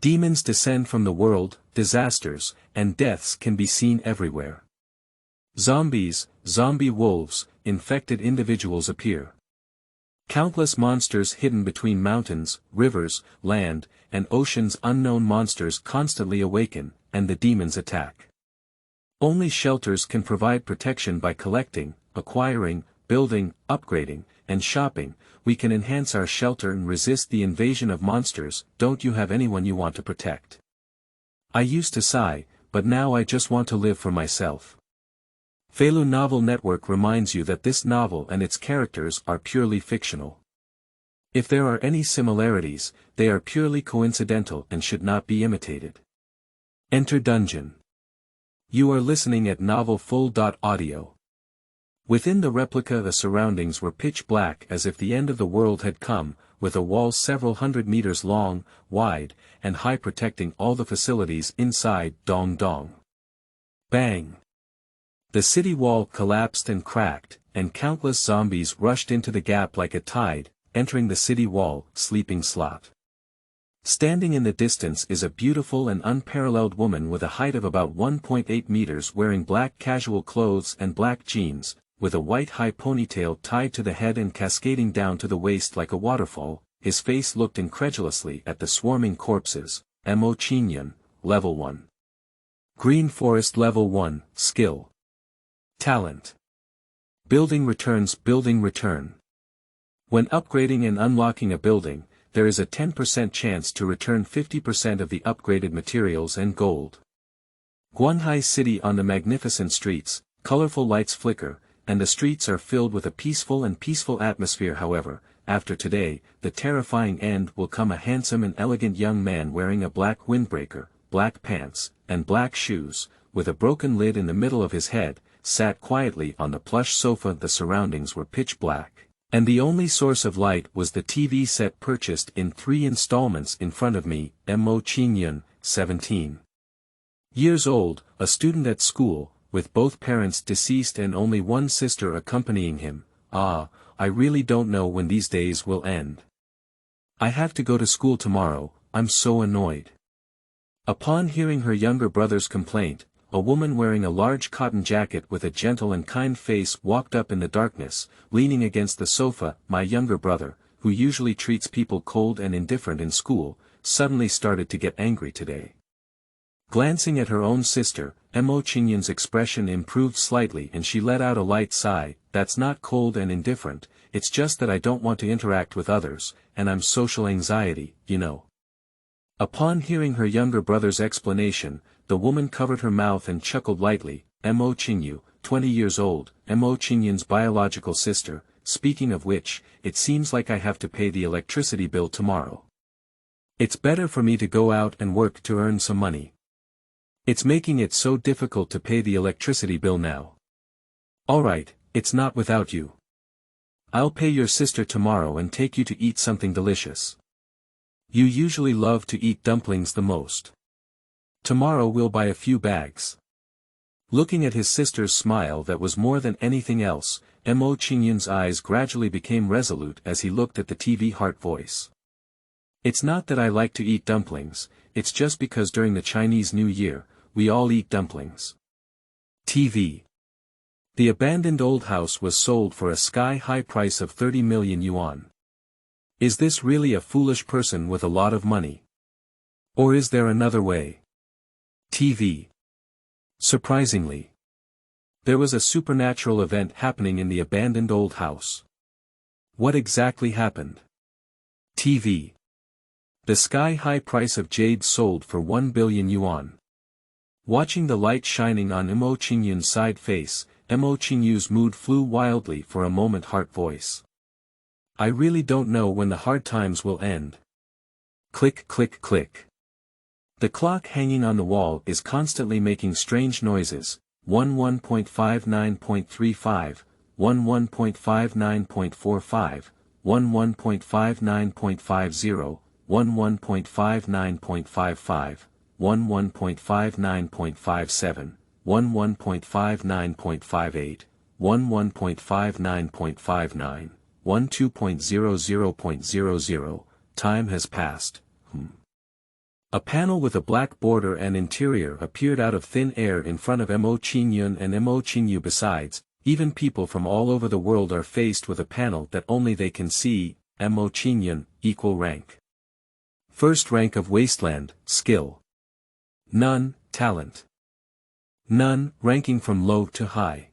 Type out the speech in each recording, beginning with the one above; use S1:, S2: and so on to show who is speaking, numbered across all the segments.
S1: Demons descend from the world, disasters, and deaths can be seen everywhere. Zombies, zombie wolves, infected individuals appear. Countless monsters hidden between mountains, rivers, land, and oceans. Unknown monsters constantly awaken, and the demons attack. Only shelters can provide protection. By collecting, acquiring, building, upgrading, and shopping, we can enhance our shelter and resist the invasion of monsters. Don't you have anyone you want to protect? I used to sigh, but now I just want to live for myself. Feilu Novel Network reminds you that this novel and its characters are purely fictional. If there are any similarities, they are purely coincidental and should not be imitated. Enter Dungeon. You are listening at novelfull.audio. Within the replica the surroundings were pitch black as if the end of the world had come, with a wall several hundred meters long, wide, and high protecting all the facilities inside. Dong dong. Bang. The city wall collapsed and cracked, and countless zombies rushed into the gap like a tide, entering the city wall. Sleeping slot. Standing in the distance is a beautiful and unparalleled woman with a height of about 1.8 meters wearing black casual clothes and black jeans, with a white high ponytail tied to the head and cascading down to the waist like a waterfall. His face looked incredulously at the swarming corpses. Mo Chinyan, Level 1. Green Forest Level 1, Skill. Talent. Building returns. Building return. When upgrading and unlocking a building, there is a 10% chance to return 50% of the upgraded materials and gold. Guanhai City. On the magnificent streets, colorful lights flicker, and the streets are filled with a peaceful atmosphere. However, after today, the terrifying end will come. A handsome and elegant young man wearing a black windbreaker, black pants, and black shoes, with a broken lid in the middle of his head, sat quietly on the plush sofa. The surroundings were pitch black, and the only source of light was the TV set purchased in 3 installments in front of me. Mo Chinyan, 17 years old, a student at school, with both parents deceased and only one sister accompanying him. I really don't know when these days will end. I have to go to school tomorrow. I'm so annoyed. Upon hearing her younger brother's complaint, a woman wearing a large cotton jacket with a gentle and kind face walked up in the darkness, leaning against the sofa. My younger brother, who usually treats people cold and indifferent in school, suddenly started to get angry today. Glancing at her own sister, Mo Chinyan's expression improved slightly and she let out a light sigh. That's not cold and indifferent, it's just that I don't want to interact with others, and I'm social anxiety, you know. Upon hearing her younger brother's explanation, the woman covered her mouth and chuckled lightly. Mo Chinyu, 20 years old, Mo Chinyan's biological sister. Speaking of which, it seems like I have to pay the electricity bill tomorrow. It's better for me to go out and work to earn some money. It's making it so difficult to pay the electricity bill now. Alright, it's not without you. I'll pay your sister tomorrow and take you to eat something delicious. You usually love to eat dumplings the most. Tomorrow we'll buy a few bags. Looking at his sister's smile that was more than anything else, Mo Chinyan's eyes gradually became resolute as he looked at the TV heart voice. It's not that I like to eat dumplings, it's just because during the Chinese New Year, we all eat dumplings. TV. The abandoned old house was sold for a sky-high price of 30 million yuan. Is this really a foolish person with a lot of money? Or is there another way? TV. Surprisingly, there was a supernatural event happening in the abandoned old house. What exactly happened? TV. The sky-high price of jade sold for 1 billion yuan. Watching the light shining on Mo Chinyan's side face, Mo Chinyu's mood flew wildly for a moment. Heart voice. I really don't know when the hard times will end. Click click click. The clock hanging on the wall is constantly making strange noises. 11.59.35, 11.59.45, 11.59.50, 11.59.55, 11.59.57, 11.59.58, 11.59.59, 12.00.00, time has passed. A panel with a black border and interior appeared out of thin air in front of Mo Qingyun and Mo Qingyu. Besides, even people from all over the world are faced with a panel that only they can see. Mo Qingyun, equal rank. First rank of wasteland, skill. None, talent. None, ranking from low to high.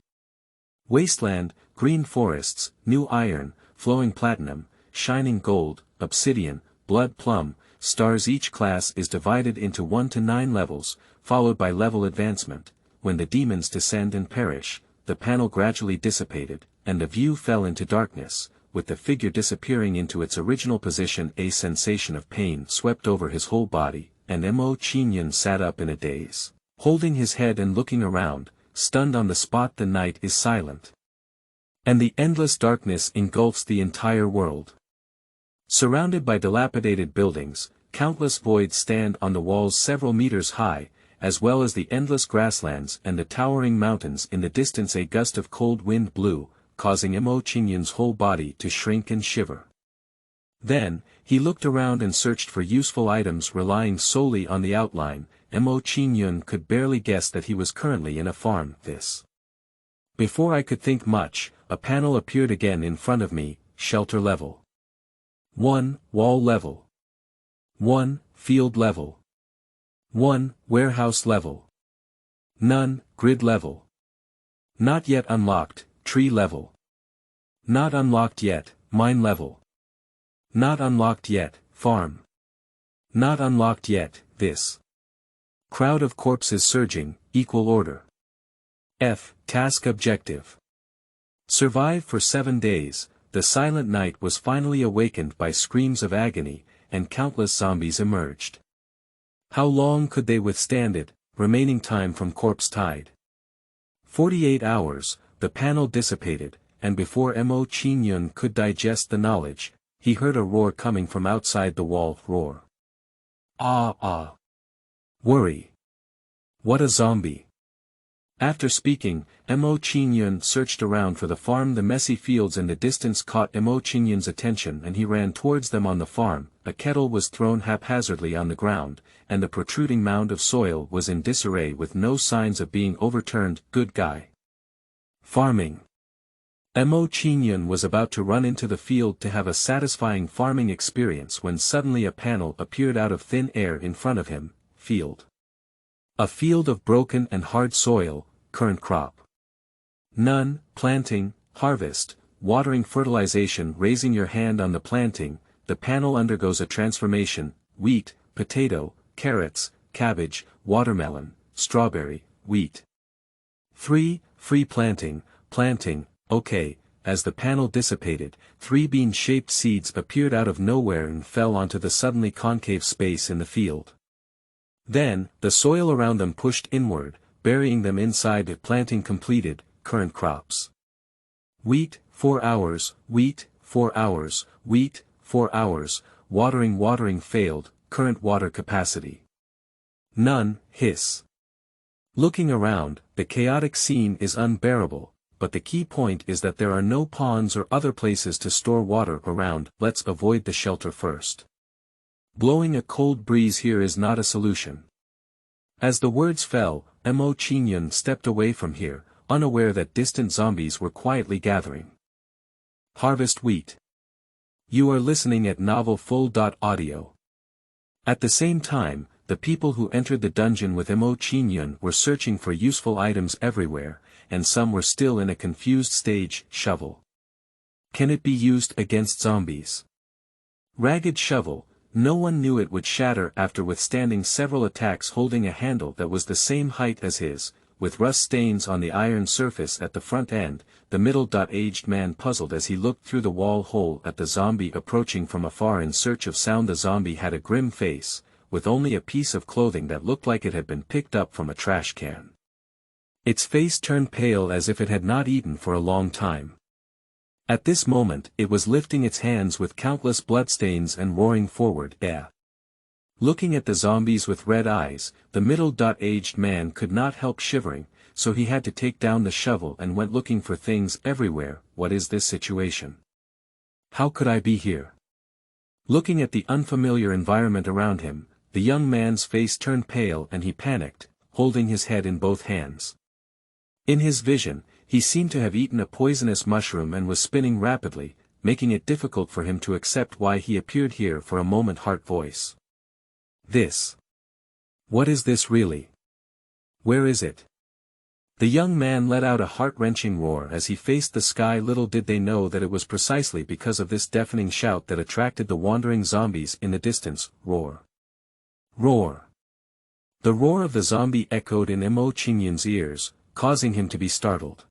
S1: Wasteland, green forests, new iron, flowing platinum, shining gold, obsidian, blood plum, stars. Each class is divided into 1 to 9 levels, followed by level advancement. When the demons descend and perish, the panel gradually dissipated, and the view fell into darkness, with the figure disappearing into its original position. A sensation of pain swept over his whole body, and Mo Qingyun sat up in a daze, holding his head and looking around, stunned on the spot. The night is silent, and the endless darkness engulfs the entire world. Surrounded by dilapidated buildings, countless voids stand on the walls several meters high, as well as the endless grasslands and the towering mountains in the distance. A gust of cold wind blew, causing Mo Qingyun's whole body to shrink and shiver. Then, he looked around and searched for useful items. Relying solely on the outline, Mo Qingyun could barely guess that he was currently in a farm. Before I could think much, a panel appeared again in front of me. Shelter level 1, wall level 1, field level 1, warehouse level none, grid level not yet unlocked, tree level not unlocked yet, mine level not unlocked yet, farm not unlocked yet. This crowd of corpses surging, equal order. F. Task objective. Survive for 7 days. The silent night was finally awakened by screams of agony, and countless zombies emerged. How long could they withstand it? Remaining time from corpse tide. 48 hours, the panel dissipated, and before Mo Qingyun could digest the knowledge, he heard a roar coming from outside the wall. Roar. Ah ah. Worry. What a zombie. After speaking, Mo Qingyun searched around for the farm. The messy fields in the distance caught Mo Qingyun's attention, and he ran towards them. On the farm, a kettle was thrown haphazardly on the ground, and the protruding mound of soil was in disarray with no signs of being overturned. Good guy. Farming. Mo Qingyun was about to run into the field to have a satisfying farming experience when suddenly a panel appeared out of thin air in front of him. Field. A field of broken and hard soil. Current crop. None, planting, harvest, watering, fertilization. Raising your hand on the planting, the panel undergoes a transformation: wheat, potato, carrots, cabbage, watermelon, strawberry, wheat. 3. Free planting, okay. As the panel dissipated, 3 bean-shaped seeds appeared out of nowhere and fell onto the suddenly concave space in the field. Then, the soil around them pushed inward, burying them inside it. Planting completed. Current crops. Wheat, 4 hours, wheat, 4 hours, wheat, 4 hours, watering failed. Current water capacity. None, hiss. Looking around, the chaotic scene is unbearable, but the key point is that there are no ponds or other places to store water around. Let's avoid the shelter first. Blowing a cold breeze here is not a solution. As the words fell, Mo Qingyun stepped away from here, unaware that distant zombies were quietly gathering. Harvest wheat. You are listening at novelfull.audio. At the same time, the people who entered the dungeon with Mo Qingyun were searching for useful items everywhere, and some were still in a confused stage. Shovel. Can it be used against zombies? Ragged shovel. No one knew it would shatter after withstanding several attacks. Holding a handle that was the same height as his, with rust stains on the iron surface at the front end, the middle-aged man puzzled as he looked through the wall hole at the zombie approaching from afar in search of sound. The zombie had a grim face, with only a piece of clothing that looked like it had been picked up from a trash can. Its face turned pale as if it had not eaten for a long time. At this moment it was lifting its hands with countless bloodstains and roaring forward. Looking at the zombies with red eyes, the middle-aged man could not help shivering, so he had to take down the shovel and went looking for things everywhere. What is this situation? How could I be here? Looking at the unfamiliar environment around him, the young man's face turned pale and he panicked, holding his head in both hands. In his vision, he seemed to have eaten a poisonous mushroom and was spinning rapidly, making it difficult for him to accept why he appeared here for a moment. Heart voice. This. What is this really? Where is it? The young man let out a heart-wrenching roar as he faced the sky. Little did they know that it was precisely because of this deafening shout that attracted the wandering zombies in the distance. Roar. Roar. The roar of the zombie echoed in Mo Qingyun's ears, causing him to be startled.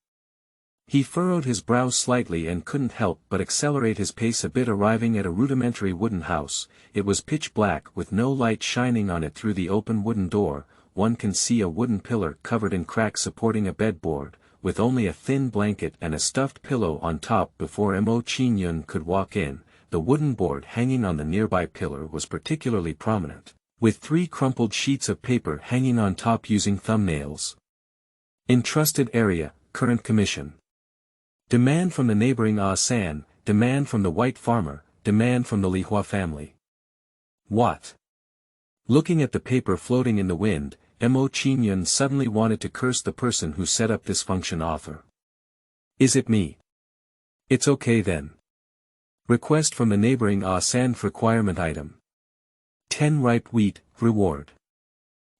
S1: He furrowed his brow slightly and couldn't help but accelerate his pace a bit. Arriving at a rudimentary wooden house, it was pitch black with no light shining on it. Through the open wooden door, one can see a wooden pillar covered in cracks supporting a bedboard, with only a thin blanket and a stuffed pillow on top. Before Mo Qingyun could walk in, the wooden board hanging on the nearby pillar was particularly prominent, with 3 crumpled sheets of paper hanging on top using thumbnails. Entrusted area, current commission. Demand from the neighboring San, demand from the white farmer, demand from the Li Hua family. What? Looking at the paper floating in the wind, Mo Qingyun suddenly wanted to curse the person who set up this function. Author. Is it me? It's okay then. Request from the neighboring San. Requirement item. 10 ripe wheat, reward.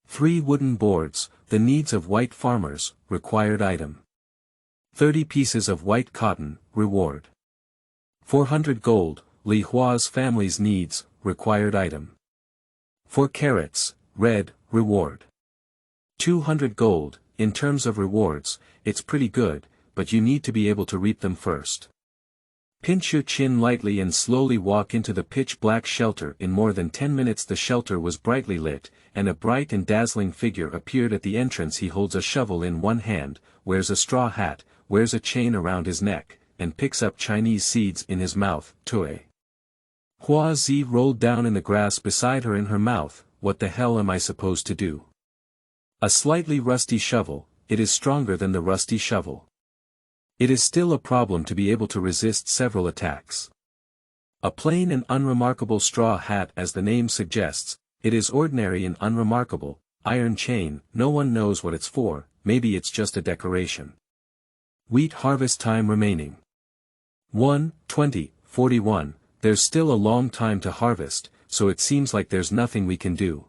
S1: 3 wooden boards, the needs of white farmers, required item. 30 pieces of white cotton, reward. 400 gold, Li Hua's family's needs, required item. 4 carrots, red, reward. 200 gold, in terms of rewards, it's pretty good, but you need to be able to reap them first. Pinch your chin lightly and slowly walk into the pitch-black shelter. In more than 10 minutes the shelter was brightly lit, and a bright and dazzling figure appeared at the entrance. He holds a shovel in one hand, wears a straw hat, wears a chain around his neck, and picks up Chinese seeds in his mouth. Tui. Hua Zi rolled down in the grass beside her in her mouth. What the hell am I supposed to do? A slightly rusty shovel, it is stronger than the rusty shovel. It is still a problem to be able to resist several attacks. A plain and unremarkable straw hat, as the name suggests, it is ordinary and unremarkable. Iron chain, no one knows what it's for, maybe it's just a decoration. Wheat harvest time remaining. 1, 20, 41, there's still a long time to harvest, so it seems like there's nothing we can do.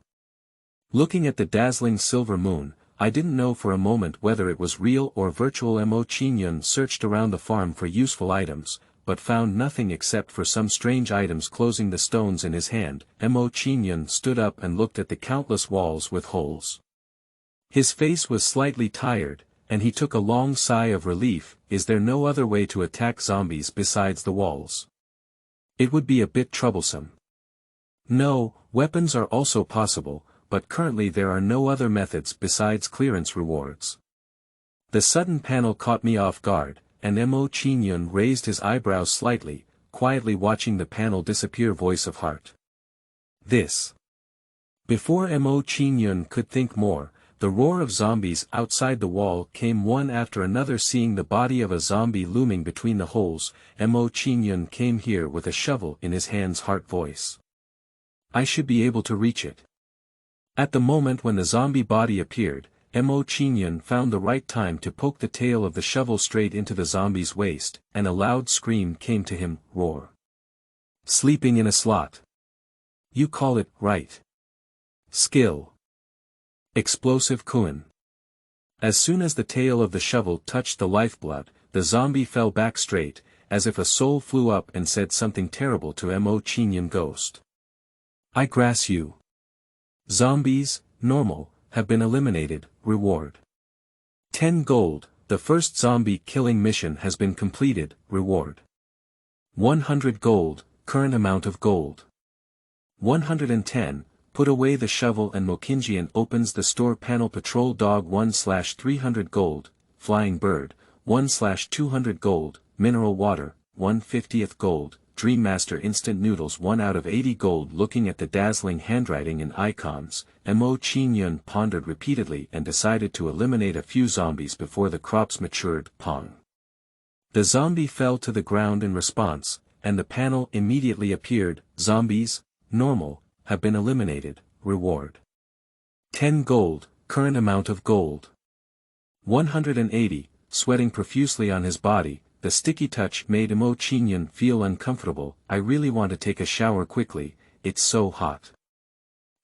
S1: Looking at the dazzling silver moon, I didn't know for a moment whether it was real or virtual. Mo Qingyun searched around the farm for useful items, but found nothing except for some strange items. Closing the stones in his hand, Mo Qingyun stood up and looked at the countless walls with holes. His face was slightly tired, and he took a long sigh of relief. Is there no other way to attack zombies besides the walls? It would be a bit troublesome. No, weapons are also possible, but currently there are no other methods besides clearance rewards. The sudden panel caught me off guard, and Mo Qingyun raised his eyebrows slightly, quietly watching the panel disappear. Voice of heart. This. Before Mo Qingyun could think more, the roar of zombies outside the wall came one after another. Seeing the body of a zombie looming between the holes, Mo Qingyun came here with a shovel in his hands. Heart voice. I should be able to reach it. At the moment when the zombie body appeared, Mo Qingyun found the right time to poke the tail of the shovel straight into the zombie's waist, and a loud scream came to him. Roar. Sleeping in a slot. You call it right. Skill. Explosive Kuan. As soon as the tail of the shovel touched the lifeblood, the zombie fell back straight, as if a soul flew up and said something terrible to Mo Qingyun. Ghost. I grass you. Zombies, normal, have been eliminated. Reward. 10 gold, the first zombie killing mission has been completed. Reward. 100 gold, current amount of gold. 110, put away the shovel. And Mo Qingyun opens the store panel. Patrol dog 1/300 gold, flying bird, 1/200 gold, mineral water, 1/50th gold, Dream Master instant noodles 1 out of 80 gold. Looking at the dazzling handwriting and icons, Mo Qingyun pondered repeatedly and decided to eliminate a few zombies before the crops matured. Pong. The zombie fell to the ground in response, and the panel immediately appeared. Zombies, normal, have been eliminated. reward. 10 gold, current amount of gold. 180, sweating profusely on his body, the sticky touch made Mo Qingyun feel uncomfortable. I really want to take a shower quickly, it's so hot.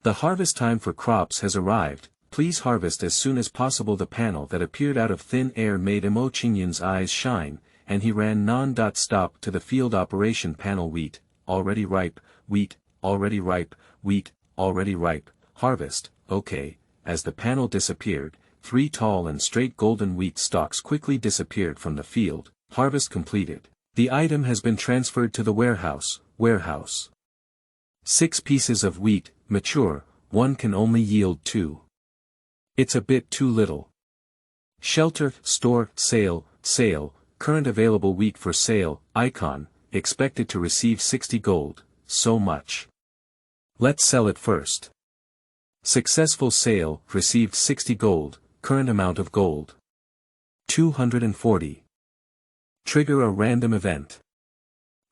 S1: The harvest time for crops has arrived, please harvest as soon as possible. The panel that appeared out of thin air made Mo Qingyun's eyes shine, and he ran non-stop to the field operation panel. Wheat, already ripe, wheat, already ripe, wheat, already ripe, harvest, okay. As the panel disappeared, 3 tall and straight golden wheat stalks quickly disappeared from the field. Harvest completed. The item has been transferred to the warehouse. 6 pieces of wheat, mature, 1 can only yield 2. It's a bit too little. Shelter, store, sale, current available wheat for sale, icon, expected to receive 60 gold, so much. Let's sell it first. Successful sale, received 60 gold, current amount of gold. 240. Trigger a random event.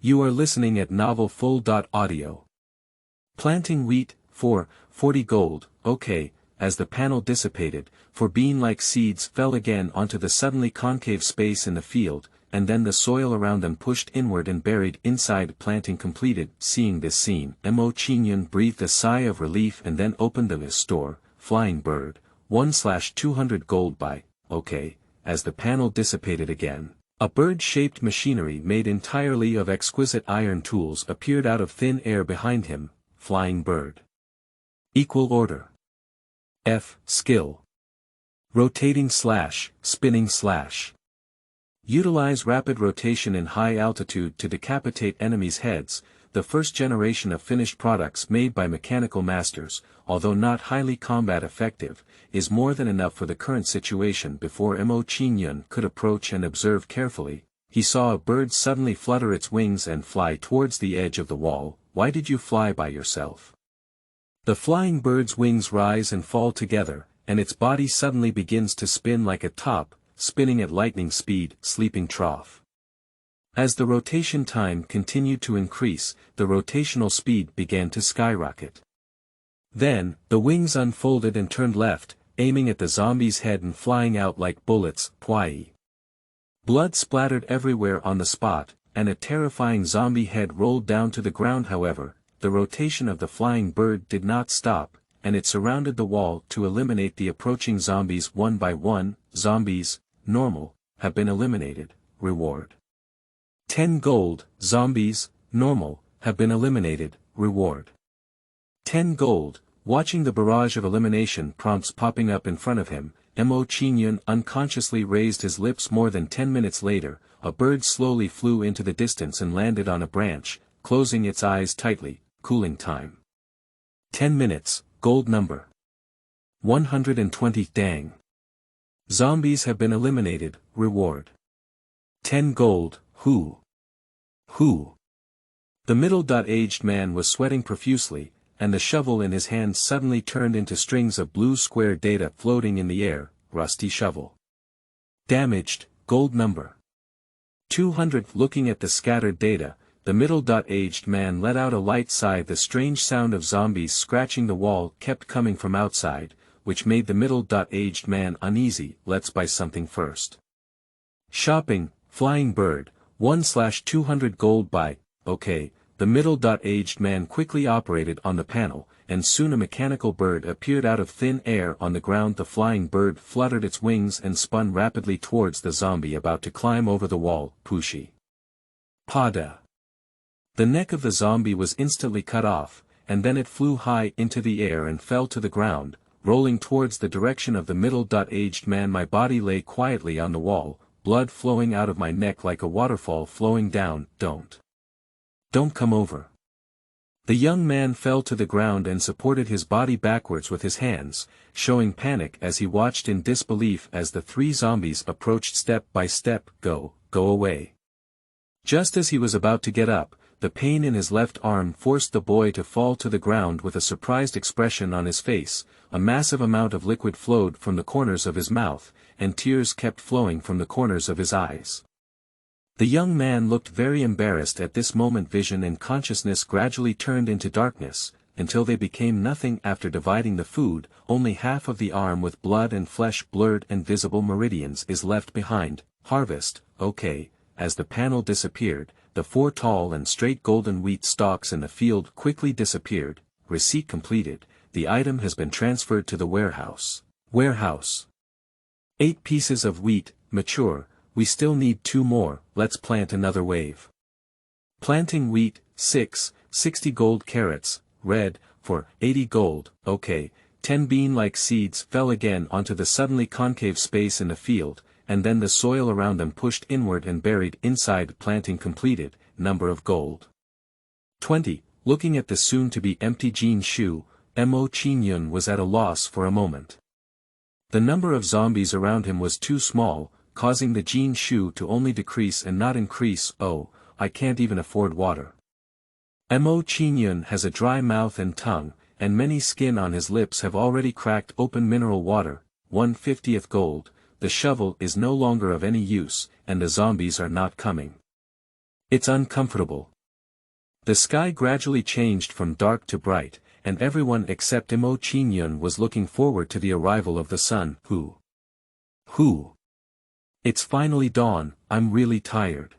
S1: You are listening at novelfull.audio. Planting wheat, 40 gold, okay. As the panel dissipated, 4 bean-like seeds fell again onto the suddenly concave space in the field, and then the soil around them pushed inward and buried inside. Planting completed. Seeing this scene, Mo Qingyun breathed a sigh of relief and then opened the store. Flying bird, 1/200 gold by, okay. As the panel dissipated again, a bird-shaped machinery made entirely of exquisite iron tools appeared out of thin air behind him. Flying bird. Equal order. F. Skill. Rotating / spinning / Utilize rapid rotation in high altitude to decapitate enemies' heads. The first generation of finished products made by mechanical masters, although not highly combat effective, is more than enough for the current situation. Before Mo Qingyun could approach and observe carefully, he saw a bird suddenly flutter its wings and fly towards the edge of the wall. Why did you fly by yourself? The flying bird's wings rise and fall together, and its body suddenly begins to spin like a top, spinning at lightning speed. Sleeping trough. As the rotation time continued to increase, the rotational speed began to skyrocket. Then, the wings unfolded and turned left, aiming at the zombie's head and flying out like bullets. Pwai. Blood splattered everywhere on the spot, and a terrifying zombie head rolled down to the ground. However, the rotation of the flying bird did not stop, and it surrounded the wall to eliminate the approaching zombies one by one. Zombies, normal, have been eliminated. Reward. 10 gold. Zombies, normal, have been eliminated. Reward. 10 gold. Watching the barrage of elimination prompts popping up in front of him, Mo Qingyun unconsciously raised his lips. More than 10 minutes later, a bird slowly flew into the distance and landed on a branch, closing its eyes tightly. Cooling time. 10 minutes, gold number. 120. Dang. Zombies have been eliminated. Reward. 10 gold. Who? The middle-aged man was sweating profusely, and the shovel in his hand suddenly turned into strings of blue square data floating in the air. Rusty shovel. Damaged, gold number. 200. Looking at the scattered data, the middle-aged man let out a light sigh. The strange sound of zombies scratching the wall kept coming from outside, which made the middle-aged man uneasy. Let's buy something first. Shopping, flying bird, 1/200 gold by, okay. The middle-aged man quickly operated on the panel, and soon a mechanical bird appeared out of thin air on the ground. The flying bird fluttered its wings and spun rapidly towards the zombie about to climb over the wall. Pushi. Pada. The neck of the zombie was instantly cut off, and then it flew high into the air and fell to the ground, rolling towards the direction of the middle-aged man. My body lay quietly on the wall, blood flowing out of my neck like a waterfall flowing down. Don't come over. The young man fell to the ground and supported his body backwards with his hands, showing panic as he watched in disbelief as the 3 zombies approached step by step. Go away. Just as he was about to get up, the pain in his left arm forced the boy to fall to the ground with a surprised expression on his face. A massive amount of liquid flowed from the corners of his mouth, and tears kept flowing from the corners of his eyes. The young man looked very embarrassed at this moment. Vision and consciousness gradually turned into darkness. until they became nothing. After dividing the food, only half of the arm with blood and flesh blurred and visible meridians is left behind. Harvest, okay. As the panel disappeared, the 4 tall and straight golden wheat stalks in the field quickly disappeared. Receipt completed. The item has been transferred to the warehouse. Warehouse. 8 pieces of wheat, mature. We still need 2 more. Let's plant another wave. Planting wheat, 6, 60 gold carrots, red, for 80 gold, okay. 10 bean-like seeds fell again onto the suddenly concave space in the field, and then the soil around them pushed inward and buried inside. Planting completed. Number of gold. 20. Looking at the soon-to-be empty Lin Shiyu, Mo Qingyun was at a loss for a moment. The number of zombies around him was too small, causing the Lin Shiyu to only decrease and not increase. Oh, I can't even afford water. Mo Qingyun has a dry mouth and tongue, and many skin on his lips have already cracked open. Mineral water, 1/50th gold. The shovel is no longer of any use, and the zombies are not coming. It's uncomfortable. The sky gradually changed from dark to bright, and everyone except Mo Qingyun was looking forward to the arrival of the sun. Who? It's finally dawn. I'm really tired.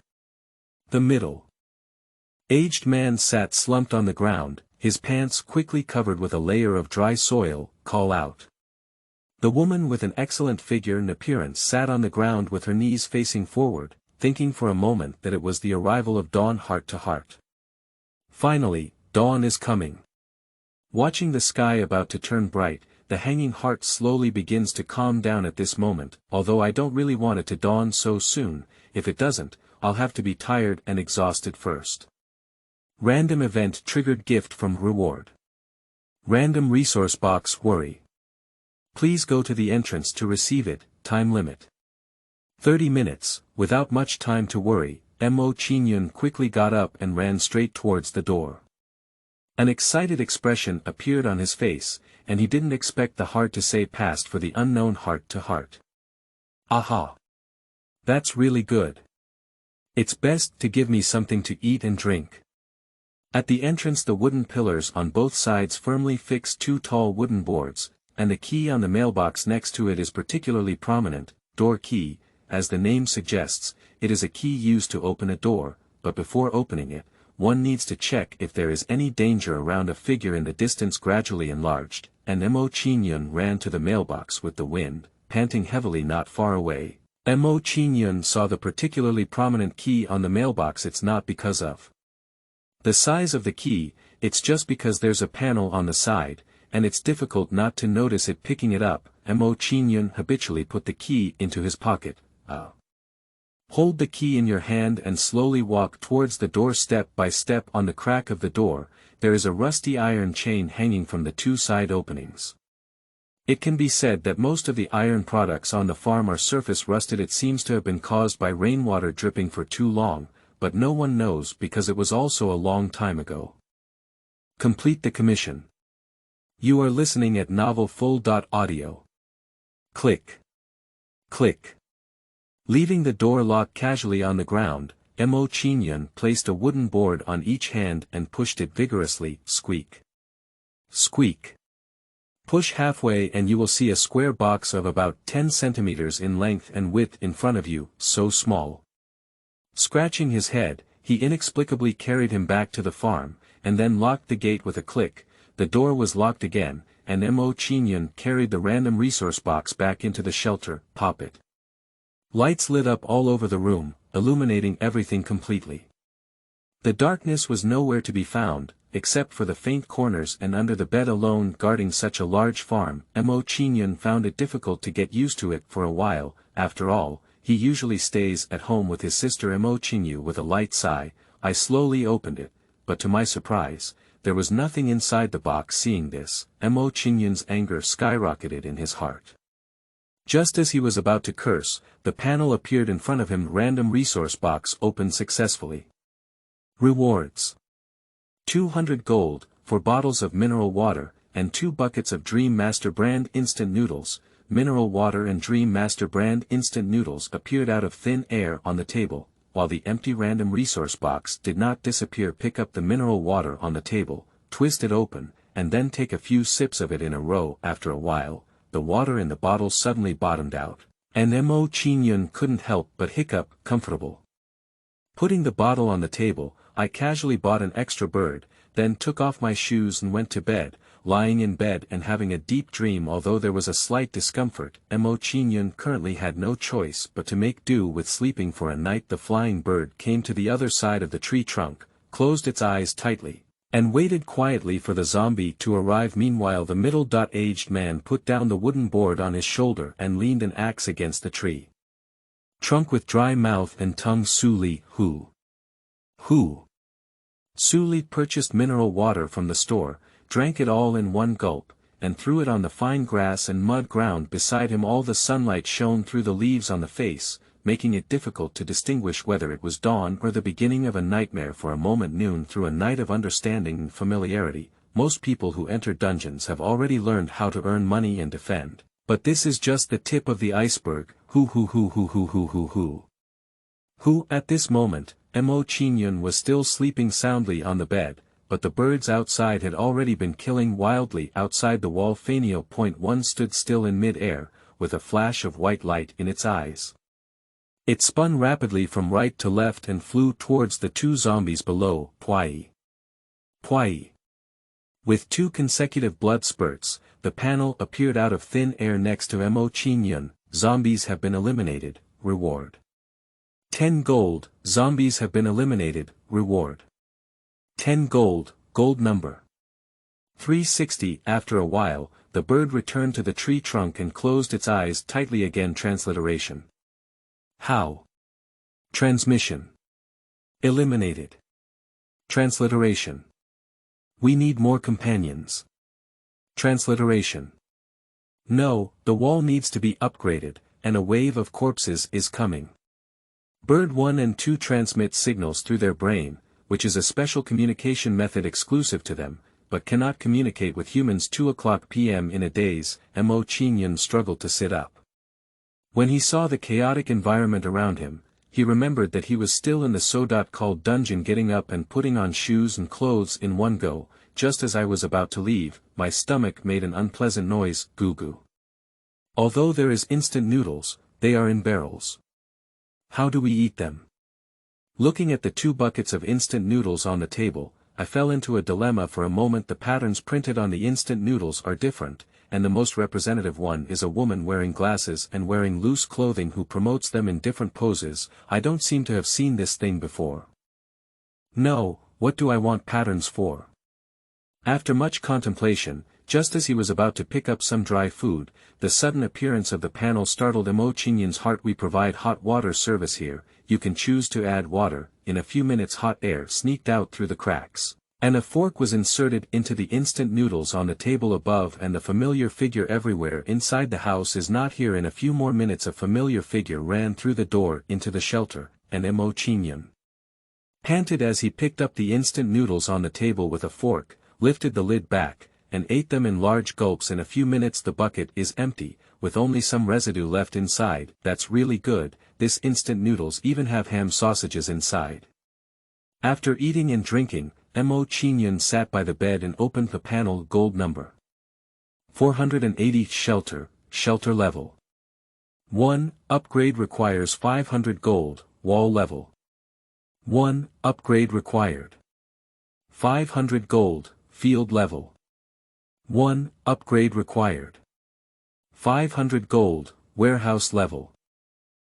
S1: The middle-aged man sat slumped on the ground, his pants quickly covered with a layer of dry soil. Call out. The woman with an excellent figure and appearance sat on the ground with her knees facing forward, thinking for a moment that it was the arrival of dawn. Heart to heart. Finally, dawn is coming. Watching the sky about to turn bright, the hanging heart slowly begins to calm down at this moment. Although I don't really want it to dawn so soon. If it doesn't, I'll have to be tired and exhausted first. Random event triggered. Gift from reward. Random resource box. Worry. Please go to the entrance to receive it. Time limit 30 minutes. Without much time to worry, Mo Qingyun quickly got up and ran straight towards the door. An excited expression appeared on his face, and he didn't expect the heart to say passed for the unknown. Heart to heart. Aha! That's really good. It's best to give me something to eat and drink. At the entrance, the wooden pillars on both sides firmly fix 2 tall wooden boards, and the key on the mailbox next to it is particularly prominent. Door key. As the name suggests, it is a key used to open a door, but before opening it, one needs to check if there is any danger around. A figure in the distance gradually enlarged, and Mo Qingyun ran to the mailbox with the wind, panting heavily. Not far away, Mo Qingyun saw the particularly prominent key on the mailbox. It's not because of the size of the key, it's just because there's a panel on the side, and it's difficult not to notice it. Picking it up, Mo Qingyun habitually put the key into his pocket. Hold the key in your hand and slowly walk towards the door. Step by step. On the crack of the door, there is a rusty iron chain hanging from the 2 side openings. It can be said that most of the iron products on the farm are surface rusted. It seems to have been caused by rainwater dripping for too long, but no one knows because it was also a long time ago. Complete the commission. You are listening at novelfull.audio. Click. Click. Leaving the door lock casually on the ground, Mo Qingyun placed a wooden board on each hand and pushed it vigorously. Squeak. Squeak. Push halfway and you will see a square box of about 10 centimeters in length and width in front of you. So small. Scratching his head, he inexplicably carried him back to the farm, and then locked the gate with a click. The door was locked again, and Mo Qingyun carried the random resource box back into the shelter. Pop it. Lights lit up all over the room, illuminating everything completely. The darkness was nowhere to be found, except for the faint corners and under the bed. Alone guarding such a large farm, Mo Qingyun found it difficult to get used to it for a while. After all, he usually stays at home with his sister. Mo Qingyun with a light sigh. I slowly opened it, but to my surprise, there was nothing inside the box. Seeing this, Mo Qingyun's anger skyrocketed in his heart. Just as he was about to curse, the panel appeared in front of him. Random resource box opened successfully. Rewards. 200 gold, 4 bottles of mineral water, and 2 buckets of Dream Master brand instant noodles. Mineral water and Dream Master brand instant noodles appeared out of thin air on the table, while the empty random resource box did not disappear. Pick up the mineral water on the table, twist it open, and then take a few sips of it in a row. After a while, the water in the bottle suddenly bottomed out, and Mo Qingyun couldn't help but hiccup, comfortable. Putting the bottle on the table, I casually bought an extra bird, then took off my shoes and went to bed, lying in bed and having a deep dream. Although there was a slight discomfort, Mo Qingyun currently had no choice but to make do with sleeping for a night. The flying bird came to the other side of the tree trunk, closed its eyes tightly, and waited quietly for the zombie to arrive. Meanwhile, the middle-aged man put down the wooden board on his shoulder and leaned an axe against the tree trunk with dry mouth and tongue. Suli, who? Suli purchased mineral water from the store, drank it all in one gulp, and threw it on the fine grass and mud ground beside him. All the sunlight shone through the leaves on the face, making it difficult to distinguish whether it was dawn or the beginning of a nightmare. For a moment, noon through a night of understanding and familiarity. Most people who enter dungeons have already learned how to earn money and defend, but this is just the tip of the iceberg. Who at this moment, Mo Qingyun was still sleeping soundly on the bed, but the birds outside had already been killing wildly. Outside the wall, Feilu-1 stood still in mid-air, with a flash of white light in its eyes. It spun rapidly from right to left and flew towards the two zombies below. Pwai. With two consecutive blood spurts, the panel appeared out of thin air next to Mo Qingyun. Zombies have been eliminated, reward. 10 gold, zombies have been eliminated, reward. 10 gold, gold number. 360. After a while, the bird returned to the tree trunk and closed its eyes tightly again. Transliteration. How? Transmission. Eliminated. Transliteration. We need more companions. Transliteration. No, the wall needs to be upgraded, and a wave of corpses is coming. Bird 1 and 2 transmit signals through their brain, which is a special communication method exclusive to them, but cannot communicate with humans. 2:00 p.m. In a daze, Mo Qingyun struggled to sit up. When he saw the chaotic environment around him, he remembered that he was still in the so-called dungeon. Getting up and putting on shoes and clothes in one go, just as I was about to leave, my stomach made an unpleasant noise. Goo. Although there is instant noodles, they are in barrels. How do we eat them? Looking at the 2 buckets of instant noodles on the table, I fell into a dilemma for a moment. The patterns printed on the instant noodles are different, and the most representative one is a woman wearing glasses and wearing loose clothing who promotes them in different poses. I don't seem to have seen this thing before. No, what do I want patterns for? After much contemplation, just as he was about to pick up some dry food, the sudden appearance of the panel startled Mo Qingyun's heart. We provide hot water service here. You can choose to add water. In a few minutes, hot air sneaked out through the cracks, and a fork was inserted into the instant noodles on the table above. And the familiar figure everywhere inside the house is not here. In a few more minutes, a familiar figure ran through the door into the shelter, and Mo Qingyun panted as he picked up the instant noodles on the table with a fork, lifted the lid back, and ate them in large gulps. In a few minutes the bucket is empty, with only some residue left inside. That's really good. This instant noodles even have ham sausages inside. After eating and drinking, Mo Qingyun sat by the bed and opened the panel. Gold number 480. Shelter level 1. Upgrade requires 500 gold. Wall level 1. Upgrade required 500 gold. Field level 1. Upgrade required 500 gold. Warehouse level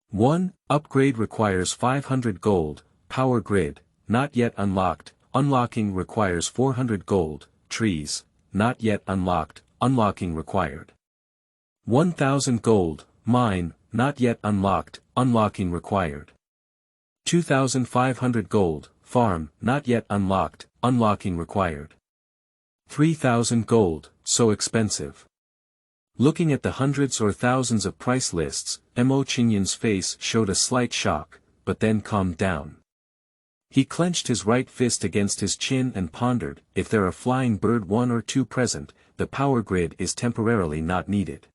S1: 1. Upgrade requires 500 gold. Power grid, not yet unlocked. Unlocking requires 400 gold. Trees, not yet unlocked. Unlocking required 1000 gold. Mine, not yet unlocked. Unlocking required 2500 gold. Farm, not yet unlocked. Unlocking required 3000 gold. So expensive. Looking at the hundreds or thousands of price lists, Mo Qingyun's face showed a slight shock, but then calmed down. He clenched his right fist against his chin and pondered. If there are flying bird 1 or 2 present, the power grid is temporarily not needed.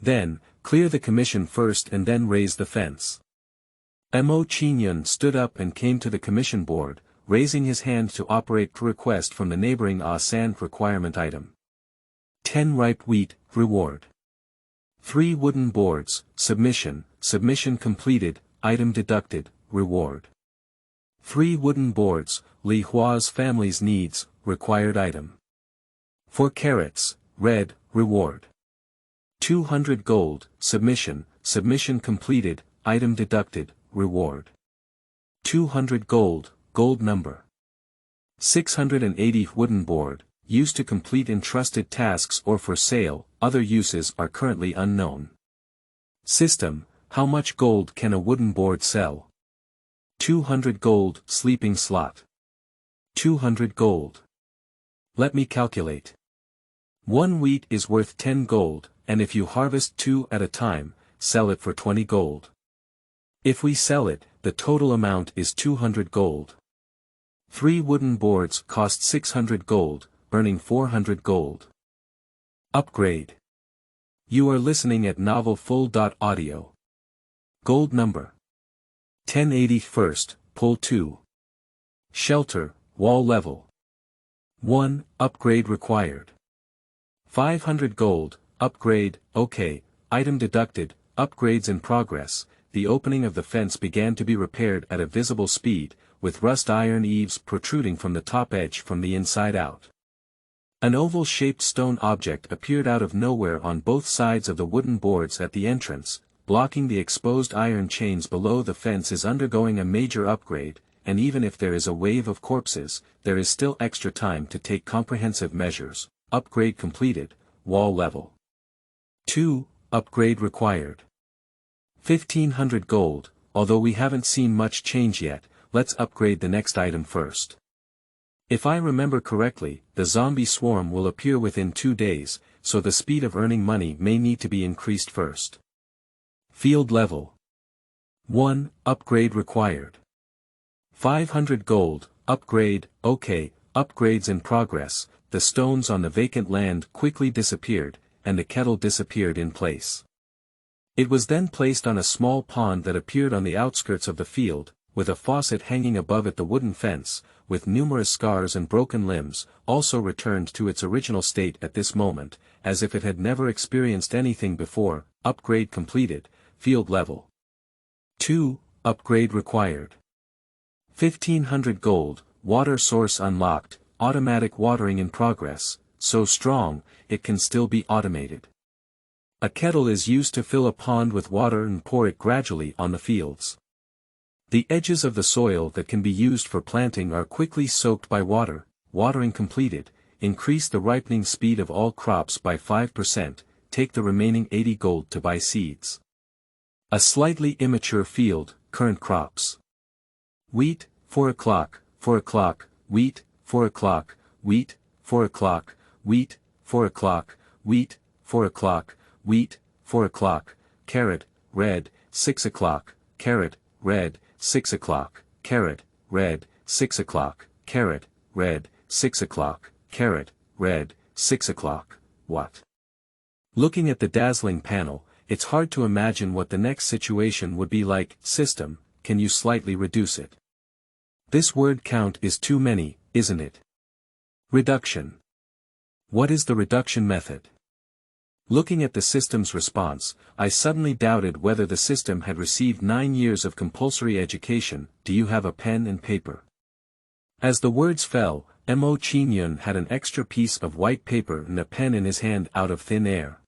S1: Then, clear the commission first and then raise the fence. Mo Qingyun stood up and came to the commission board, raising his hand to operate request from the neighboring sand requirement item. 10 ripe wheat, reward. 3 wooden boards, submission completed, item deducted, reward. 3 wooden boards, Li Hua's family's needs, required item. 4 carrots, red, reward. 200 gold, submission completed, item deducted, reward. 200 gold number. 680 wooden board, used to complete entrusted tasks or for sale, other uses are currently unknown. System, how much gold can a wooden board sell? 200 gold, sleeping slot. 200 gold. Let me calculate. 1 wheat is worth 10 gold, and if you harvest 2 at a time, sell it for 20 gold. If we sell it, the total amount is 200 gold. 3 wooden boards cost 600 gold, earning 400 gold. Upgrade. You are listening at Novel Full.audio. Gold number. 1081st, pull 2. Shelter, wall level. 1, upgrade required. 500 gold, upgrade, okay, item deducted, upgrades in progress. The opening of the fence began to be repaired at a visible speed, with rust iron eaves protruding from the top edge from the inside out. An oval-shaped stone object appeared out of nowhere on both sides of the wooden boards at the entrance, blocking the exposed iron chains below. The fence is undergoing a major upgrade, and even if there is a wave of corpses, there is still extra time to take comprehensive measures. Upgrade completed, wall level. 2, upgrade required. 1500 gold, although we haven't seen much change yet, let's upgrade the next item first. If I remember correctly, the zombie swarm will appear within 2 days, so the speed of earning money may need to be increased first. Field level. 1, upgrade required. 500 gold, upgrade, okay, upgrades in progress. The stones on the vacant land quickly disappeared, and the kettle disappeared in place. It was then placed on a small pond that appeared on the outskirts of the field, with a faucet hanging above it. The wooden fence, with numerous scars and broken limbs, also returned to its original state at this moment, as if it had never experienced anything before. Upgrade completed, field level. 2, upgrade required. 1500 gold, water source unlocked, automatic watering in progress, so strong, it can still be automated. A kettle is used to fill a pond with water and pour it gradually on the fields. The edges of the soil that can be used for planting are quickly soaked by water. Watering completed, increase the ripening speed of all crops by 5%, take the remaining 80 gold to buy seeds. A slightly immature field, current crops. Wheat, 4 o'clock, wheat, 4 o'clock, wheat, 4 o'clock, wheat, 4 o'clock, wheat, 4 o'clock, wheat, 4 o'clock, carrot, red, 6 o'clock, carrot, red, 6 o'clock, carrot, red, 6 o'clock, carrot, red, 6 o'clock, carrot, red, 6 o'clock, what? Looking at the dazzling panel, it's hard to imagine what the next situation would be like. System, can you slightly reduce it? This word count is too many, isn't it? Reduction. What is the reduction method? Looking at the system's response, I suddenly doubted whether the system had received 9 years of compulsory education. Do you have a pen and paper? As the words fell, Mo Qingyun had an extra piece of white paper and a pen in his hand out of thin air.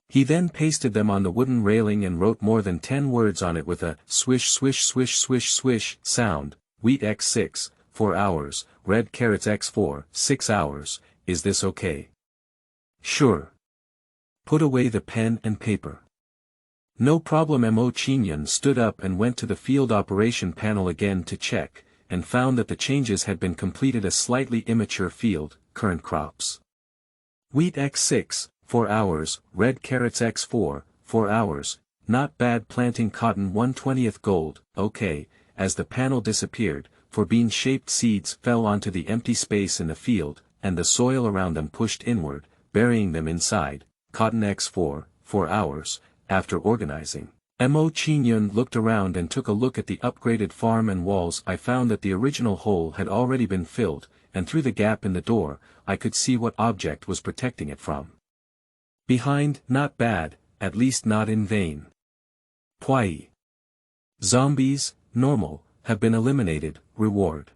S1: He then pasted them on the wooden railing and wrote more than 10 words on it with a swish swish swish swish swish sound. Wheat x6, 4 hours, red carrots x4, 6 hours, is this okay? Sure. Put away the pen and paper. No problem. Mo Qingyun stood up and went to the field operation panel again to check, and found that the changes had been completed. A slightly immature field, current crops. Wheat x6, 4 hours, red carrots x4, 4 hours, not bad. Planting cotton 1/20th gold, okay. As the panel disappeared, 4 bean-shaped seeds fell onto the empty space in the field, and the soil around them pushed inward, burying them inside. Cotton x4, 4 hours, after organizing, Mo Qingyun looked around and took a look at the upgraded farm and walls. I found that the original hole had already been filled, and through the gap in the door, I could see what object was protecting it from. Behind, not bad, at least not in vain. Pwai. Zombies, normal, have been eliminated, reward.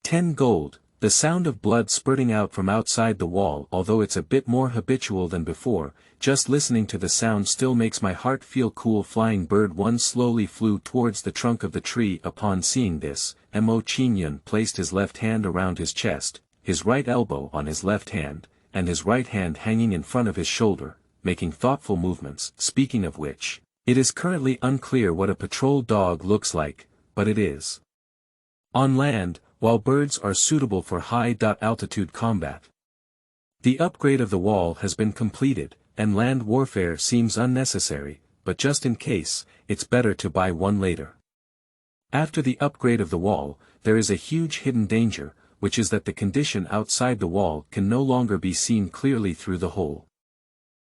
S1: 10 gold, the sound of blood spurting out from outside the wall. Although it's a bit more habitual than before, just listening to the sound still makes my heart feel cool. Flying bird 1 slowly flew towards the trunk of the tree. Upon seeing this, Mo Qingyun placed his left hand around his chest, his right elbow on his left hand, and his right hand hanging in front of his shoulder, making thoughtful movements. Speaking of which, it is currently unclear what a patrol dog looks like, but it is. On land, while birds are suitable for high-altitude combat. The upgrade of the wall has been completed, and land warfare seems unnecessary, but just in case, it's better to buy one later. After the upgrade of the wall, there is a huge hidden danger, which is that the condition outside the wall can no longer be seen clearly through the hole.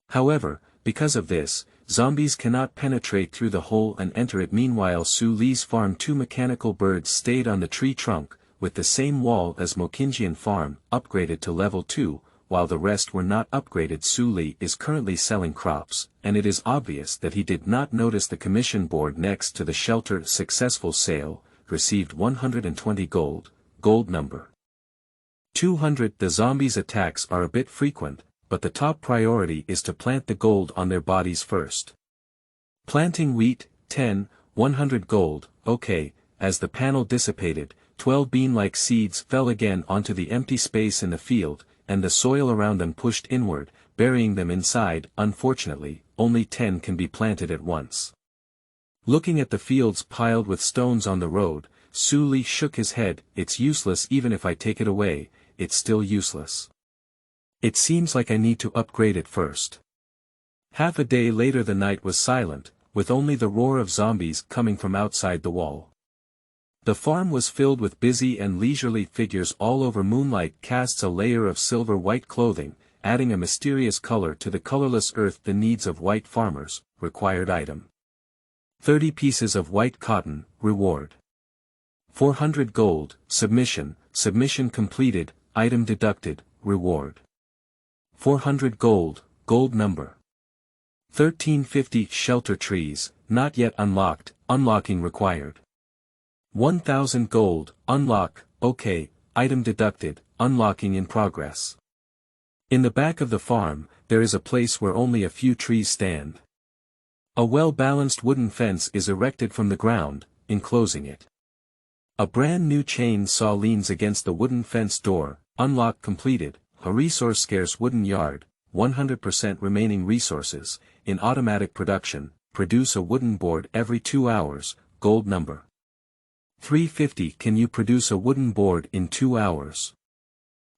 S1: However, because of this, zombies cannot penetrate through the hole and enter it. Meanwhile, Su Li's farm, 2 mechanical birds stayed on the tree trunk, with the same wall as Mokinjian farm, upgraded to level 2, while the rest were not upgraded. Su Li is currently selling crops, and it is obvious that he did not notice the commission board next to the shelter. Successful sale, received 120 gold, gold number 200. The zombies' attacks are a bit frequent, but the top priority is to plant the gold on their bodies first. Planting wheat, 10, 100 gold, okay. As the panel dissipated, 12 bean-like seeds fell again onto the empty space in the field, and the soil around them pushed inward, burying them inside. Unfortunately, only 10 can be planted at once. Looking at the fields piled with stones on the road, Su Li shook his head. It's useless. Even if I take it away, it's still useless. It seems like I need to upgrade it first. Half a day later, the night was silent, with only the roar of zombies coming from outside the wall. The farm was filled with busy and leisurely figures all over. Moonlight casts a layer of silver-white clothing, adding a mysterious color to the colorless earth. The needs of white farmers, required item. 30 pieces of white cotton, reward. 400 gold, submission completed, item deducted, reward. 400 gold, gold number 1350. Shelter trees, not yet unlocked, unlocking required. 1000 gold, unlock, okay, item deducted, unlocking in progress. In the back of the farm, there is a place where only a few trees stand. A well-balanced wooden fence is erected from the ground, enclosing it. A brand new chainsaw leans against the wooden fence door. Unlock completed. A resource-scarce wooden yard, 100% remaining resources, in automatic production. Produce a wooden board every 2 hours, gold number 350. Can you produce a wooden board in 2 hours?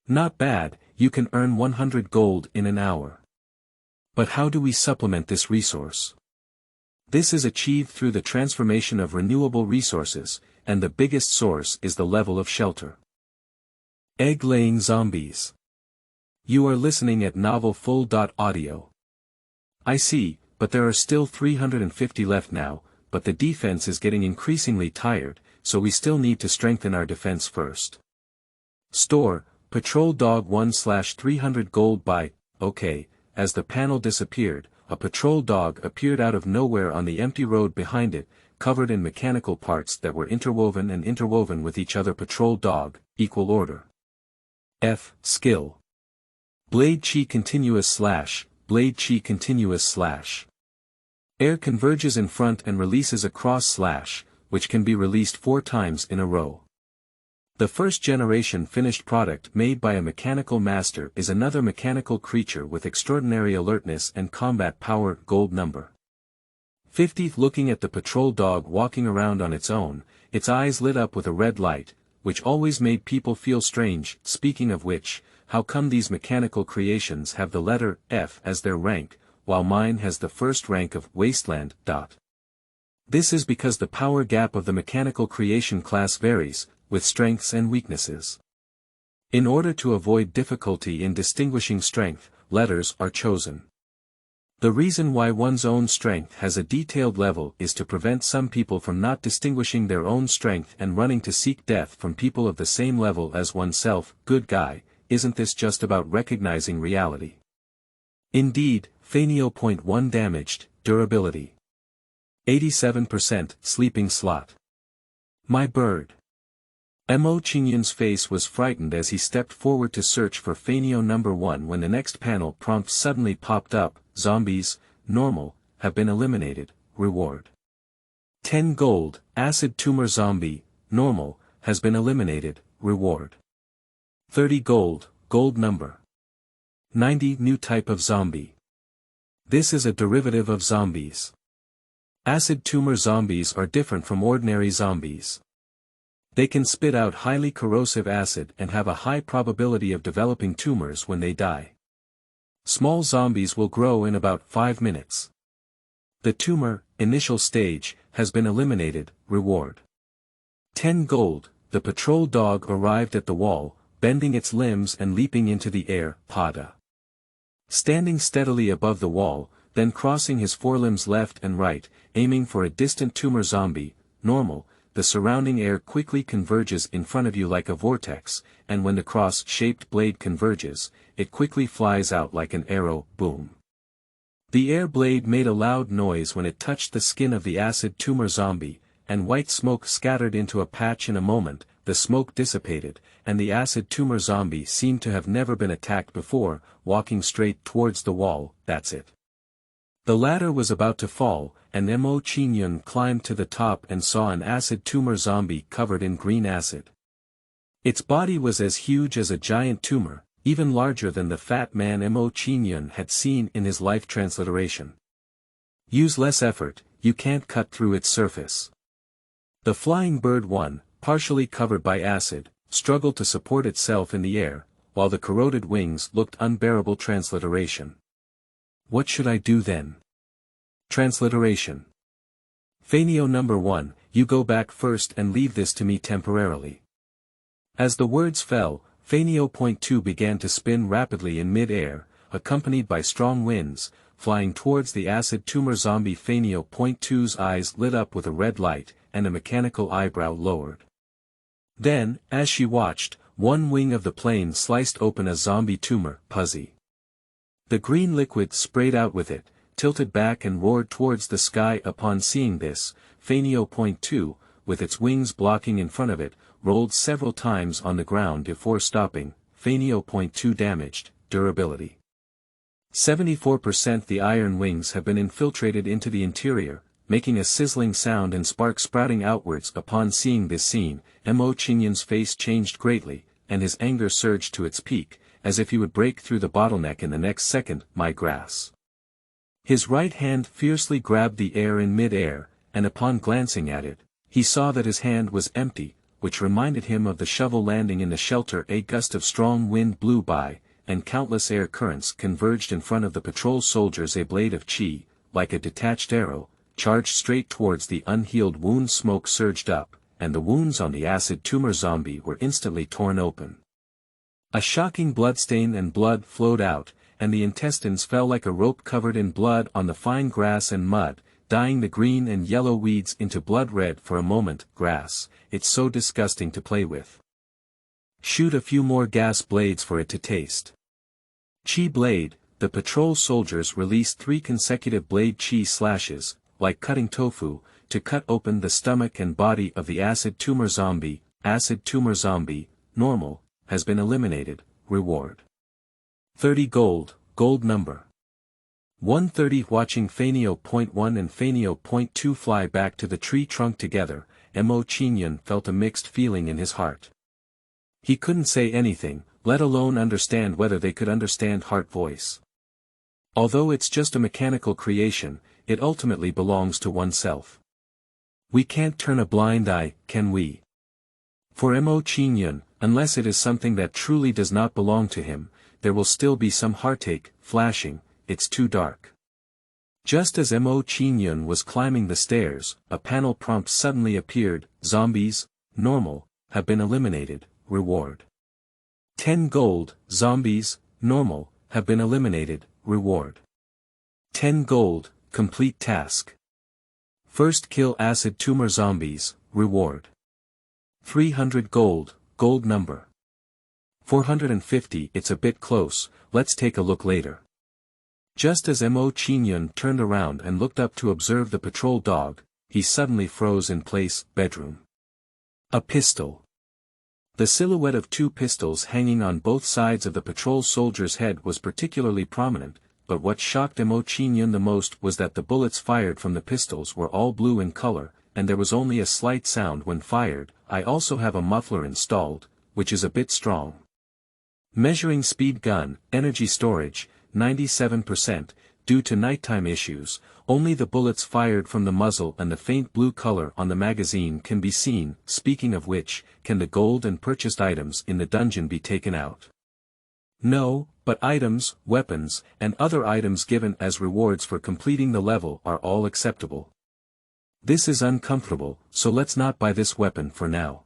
S1: Not bad, you can earn 100 gold in an hour. But how do we supplement this resource? This is achieved through the transformation of renewable resources, and the biggest source is the level of shelter. Egg-laying zombies. You are listening at Novel Full.audio. I see, but there are still 350 left now, but the defense is getting increasingly tired, so we still need to strengthen our defense first. Store, Patrol Dog 1/300 gold buy, okay. As the panel disappeared, a patrol dog appeared out of nowhere on the empty road behind it, covered in mechanical parts that were interwoven with each other. Patrol dog, equal order. F, skill. Blade chi continuous slash, blade chi continuous slash. Air converges in front and releases a cross slash, which can be released 4 times in a row. The first generation finished product made by a mechanical master is another mechanical creature with extraordinary alertness and combat power. Gold number 50. Looking at the patrol dog walking around on its own, its eyes lit up with a red light, which always made people feel strange. Speaking of which, how come these mechanical creations have the letter F as their rank, while mine has the first rank of Wasteland. This is because the power gap of the mechanical creation class varies, with strengths and weaknesses. In order to avoid difficulty in distinguishing strength, letters are chosen. The reason why one's own strength has a detailed level is to prevent some people from not distinguishing their own strength and running to seek death from people of the same level as oneself. Good guy, isn't this just about recognizing reality? Indeed, Feilu.1 damaged, durability. 87% sleeping slot. My bird. Mo Qingyun's face was frightened as he stepped forward to search for Feilu-1 when the next panel prompt suddenly popped up. Zombies, normal, have been eliminated, reward. 10 gold, acid tumor zombie, normal, has been eliminated, reward. 30 gold, gold number. 90 new type of zombie. This is a derivative of zombies. Acid tumor zombies are different from ordinary zombies. They can spit out highly corrosive acid and have a high probability of developing tumors when they die. Small zombies will grow in about 5 minutes. The tumor, initial stage, has been eliminated, reward. 10 gold, the patrol dog arrived at the wall, bending its limbs and leaping into the air, pada. Standing steadily above the wall, then crossing his forelimbs left and right, aiming for a distant tumor zombie, normal, the surrounding air quickly converges in front of you like a vortex, and when the cross-shaped blade converges, it quickly flies out like an arrow, boom. The air blade made a loud noise when it touched the skin of the acid tumor zombie, and white smoke scattered into a patch in a moment. The smoke dissipated, and the acid tumor zombie seemed to have never been attacked before, walking straight towards the wall. That's it. The ladder was about to fall, and Mo Qingyun climbed to the top and saw an acid tumor zombie covered in green acid. Its body was as huge as a giant tumor, even larger than the fat man Mo Qingyun had seen in his life transliteration. Use less effort, you can't cut through its surface. The flying bird one, partially covered by acid, struggled to support itself in the air, while the corroded wings looked unbearable. Transliteration. What should I do then? Transliteration. Feilu-1, you go back first and leave this to me temporarily. As the words fell, Feilu.2 began to spin rapidly in mid-air, accompanied by strong winds, flying towards the acid tumor zombie. Feilu.2's eyes lit up with a red light, and a mechanical eyebrow lowered. Then, as she watched, one wing of the plane sliced open a zombie tumor, Puzzy. The green liquid sprayed out with it, tilted back and roared towards the sky. Upon seeing this, Feilu.2, with its wings blocking in front of it, rolled several times on the ground before stopping. Feilu.2 damaged, durability. 74%. The iron wings have been infiltrated into the interior, making a sizzling sound and sparks sprouting outwards. Upon seeing this scene, Mo Qingyun's face changed greatly, and his anger surged to its peak, as if he would break through the bottleneck in the next second. My grass. His right hand fiercely grabbed the air in mid-air, and upon glancing at it, he saw that his hand was empty, which reminded him of the shovel landing in the shelter. A gust of strong wind blew by, and countless air currents converged in front of the patrol soldiers. A blade of chi, like a detached arrow, charged straight towards the unhealed wound. Smoke surged up, and the wounds on the acid tumor zombie were instantly torn open. A shocking bloodstain and blood flowed out, and the intestines fell like a rope covered in blood on the fine grass and mud, dyeing the green and yellow weeds into blood red. For a moment. Grass, it's so disgusting to play with. Shoot a few more gas blades for it to taste. Chi blade, the patrol soldiers released 3 consecutive blade chi slashes, like cutting tofu, to cut open the stomach and body of the acid tumor zombie. Acid tumor zombie, normal, has been eliminated, reward. 30 gold, gold number. 130. Watching Feilu.1 and Feilu.2 fly back to the tree trunk together, Mo Qingyun felt a mixed feeling in his heart. He couldn't say anything, let alone understand whether they could understand heart voice. Although it's just a mechanical creation, it ultimately belongs to oneself. We can't turn a blind eye, can we? For Mo Qingyun, unless it is something that truly does not belong to him, there will still be some heartache. Flashing, it's too dark. Just as Mo Qingyun was climbing the stairs, a panel prompt suddenly appeared. Zombies, normal, have been eliminated, reward. 10 gold, zombies, normal, have been eliminated, reward. 10 gold, complete task. First kill acid tumor zombies, reward. 300 gold, gold number. 450. It's a bit close, let's take a look later. Just as Mo Qingyun turned around and looked up to observe the patrol dog, he suddenly froze in place. Bedroom. A pistol. The silhouette of two pistols hanging on both sides of the patrol soldier's head was particularly prominent, but what shocked Mo Qingyun the most was that the bullets fired from the pistols were all blue in color, and there was only a slight sound when fired. I also have a muffler installed, which is a bit strong. Measuring speed gun, energy storage, 97%, due to nighttime issues, only the bullets fired from the muzzle and the faint blue color on the magazine can be seen. Speaking of which, can the gold and purchased items in the dungeon be taken out? No, but items, weapons, and other items given as rewards for completing the level are all acceptable. This is uncomfortable, so let's not buy this weapon for now.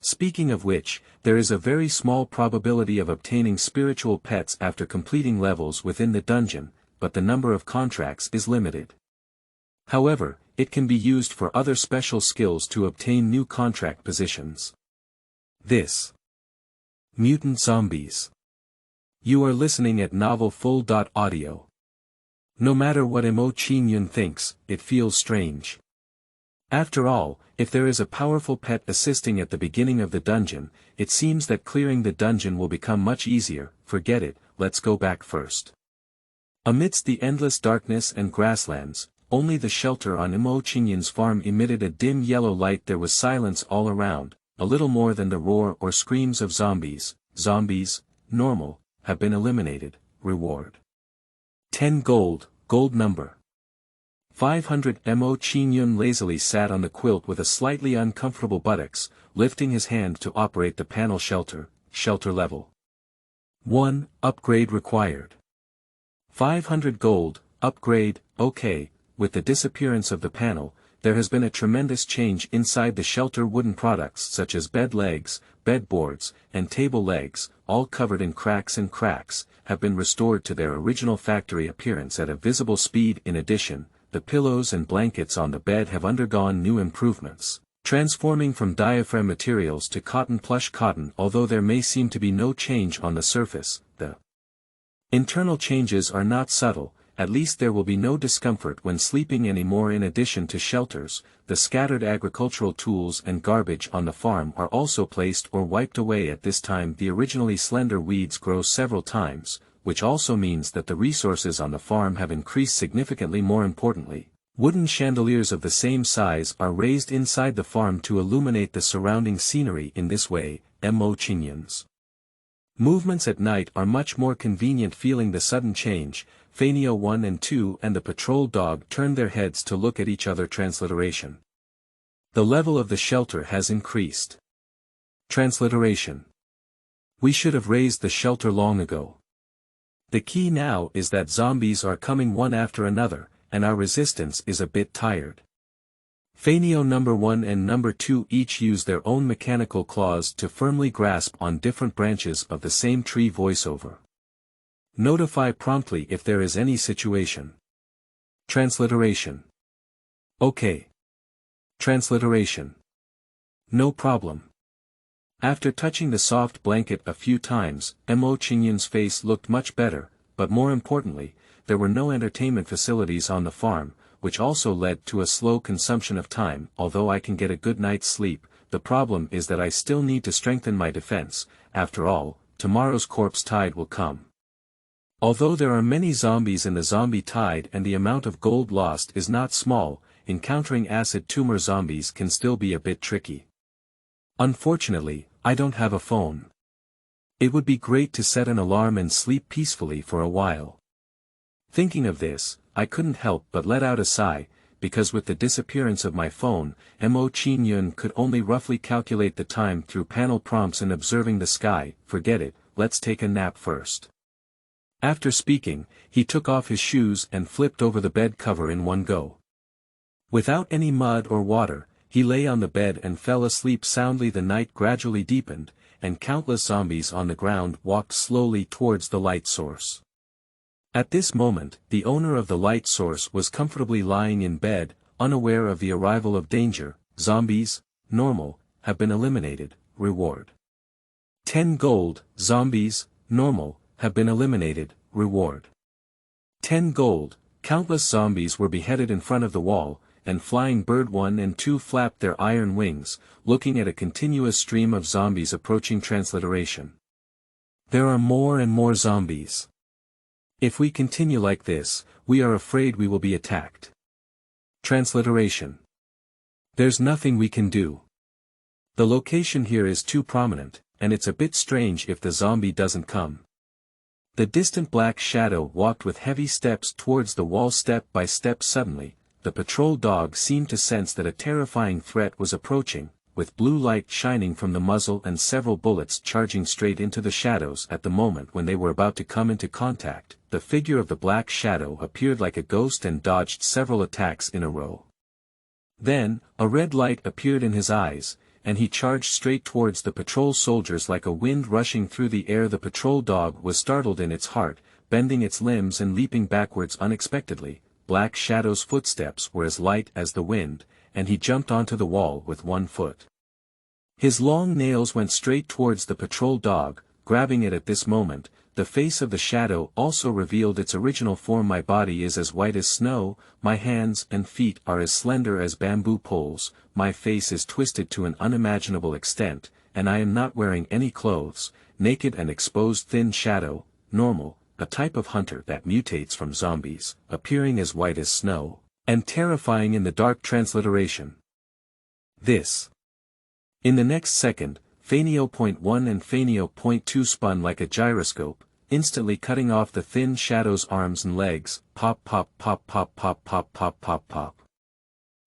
S1: Speaking of which, there is a very small probability of obtaining spiritual pets after completing levels within the dungeon, but the number of contracts is limited. However, it can be used for other special skills to obtain new contract positions. This. Mutant zombies. You are listening at novelfull.audio. No matter what Mo Qingyun thinks, it feels strange. After all, if there is a powerful pet assisting at the beginning of the dungeon, it seems that clearing the dungeon will become much easier. Forget it, let's go back first. Amidst the endless darkness and grasslands, only the shelter on Mo Qingyun's farm emitted a dim yellow light. There was silence all around, a little more than the roar or screams of zombies. Zombies, normal, have been eliminated, reward. 10 gold, gold number. 500. Mo Qingyun lazily sat on the quilt with a slightly uncomfortable buttocks, lifting his hand to operate the panel shelter, shelter level. 1. Upgrade required. 500 gold, upgrade. Okay, with the disappearance of the panel, there has been a tremendous change inside the shelter. Wooden products such as bed legs, bed boards, and table legs, all covered in cracks and cracks, have been restored to their original factory appearance at a visible speed. In addition, the pillows and blankets on the bed have undergone new improvements, transforming from diaphragm materials to cotton plush cotton. Although there may seem to be no change on the surface, the internal changes are not subtle. At least there will be no discomfort when sleeping anymore. In addition to shelters, the scattered agricultural tools and garbage on the farm are also placed or wiped away. At this time the originally slender weeds grow several times, which also means that the resources on the farm have increased significantly. More importantly, wooden chandeliers of the same size are raised inside the farm to illuminate the surrounding scenery. In this way, Mo Qingyun's movements at night are much more convenient. Feeling the sudden change, Feilu 1 and 2 and the patrol dog turned their heads to look at each other. Transliteration. The level of the shelter has increased. Transliteration. We should have raised the shelter long ago. The key now is that zombies are coming one after another, and our resistance is a bit tired. Feilu number 1 and number 2 each use their own mechanical claws to firmly grasp on different branches of the same tree. Voiceover. Notify promptly if there is any situation. Transliteration. Okay. Transliteration. No problem. After touching the soft blanket a few times, Mo Qingyun's face looked much better, but more importantly, there were no entertainment facilities on the farm, which also led to a slow consumption of time. Although I can get a good night's sleep, the problem is that I still need to strengthen my defense. After all, tomorrow's corpse tide will come. Although there are many zombies in the zombie tide and the amount of gold lost is not small, encountering acid tumor zombies can still be a bit tricky. Unfortunately, I don't have a phone. It would be great to set an alarm and sleep peacefully for a while. Thinking of this, I couldn't help but let out a sigh, because with the disappearance of my phone, Mo Qingyun could only roughly calculate the time through panel prompts and observing the sky. Forget it, let's take a nap first. After speaking, he took off his shoes and flipped over the bed cover in one go. Without any mud or water, he lay on the bed and fell asleep soundly. The night gradually deepened, and countless zombies on the ground walked slowly towards the light source. At this moment, the owner of the light source was comfortably lying in bed, unaware of the arrival of danger. Zombies, normal, have been eliminated, reward. 10 gold, zombies, normal, have been eliminated, reward. 10 gold, countless zombies were beheaded in front of the wall, and Flying Bird 1 and 2 flapped their iron wings, looking at a continuous stream of zombies approaching. Transliteration. There are more and more zombies. If we continue like this, we are afraid we will be attacked. Transliteration. There's nothing we can do. The location here is too prominent, and it's a bit strange if the zombie doesn't come. The distant black shadow walked with heavy steps towards the wall. Step by step. Suddenly, the patrol dog seemed to sense that a terrifying threat was approaching, with blue light shining from the muzzle and several bullets charging straight into the shadows. At the moment when they were about to come into contact, the figure of the black shadow appeared like a ghost and dodged several attacks in a row. Then, a red light appeared in his eyes, and he charged straight towards the patrol soldiers like a wind rushing through the air. The patrol dog was startled in its heart, bending its limbs and leaping backwards unexpectedly. Black Shadow's footsteps were as light as the wind, and he jumped onto the wall with one foot. His long nails went straight towards the patrol dog, grabbing it. At this moment, the face of the shadow also revealed its original form. My body is as white as snow, my hands and feet are as slender as bamboo poles, my face is twisted to an unimaginable extent, and I am not wearing any clothes, naked and exposed. Thin Shadow, normal, a type of hunter that mutates from zombies, appearing as white as snow, and terrifying in the dark. Transliteration. This. In the next second, Feilu.1 and Feilu.2 spun like a gyroscope, instantly cutting off the Thin Shadow's arms and legs. Pop pop pop pop pop pop pop pop pop.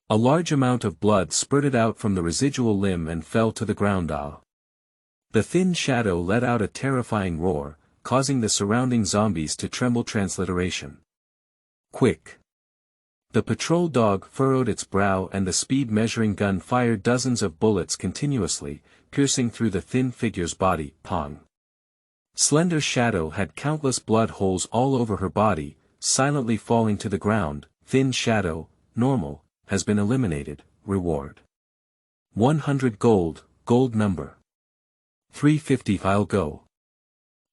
S1: A large amount of blood spurted out from the residual limb and fell to the ground. The Thin Shadow let out a terrifying roar, causing the surrounding zombies to tremble. Transliteration. Quick. The patrol dog furrowed its brow and the speed measuring gun fired dozens of bullets continuously, piercing through the thin figure's body. Pong. Slender Shadow had countless blood holes all over her body, silently falling to the ground. Thin Shadow, normal, has been eliminated, reward. 100 gold, gold number. 350. I'll go.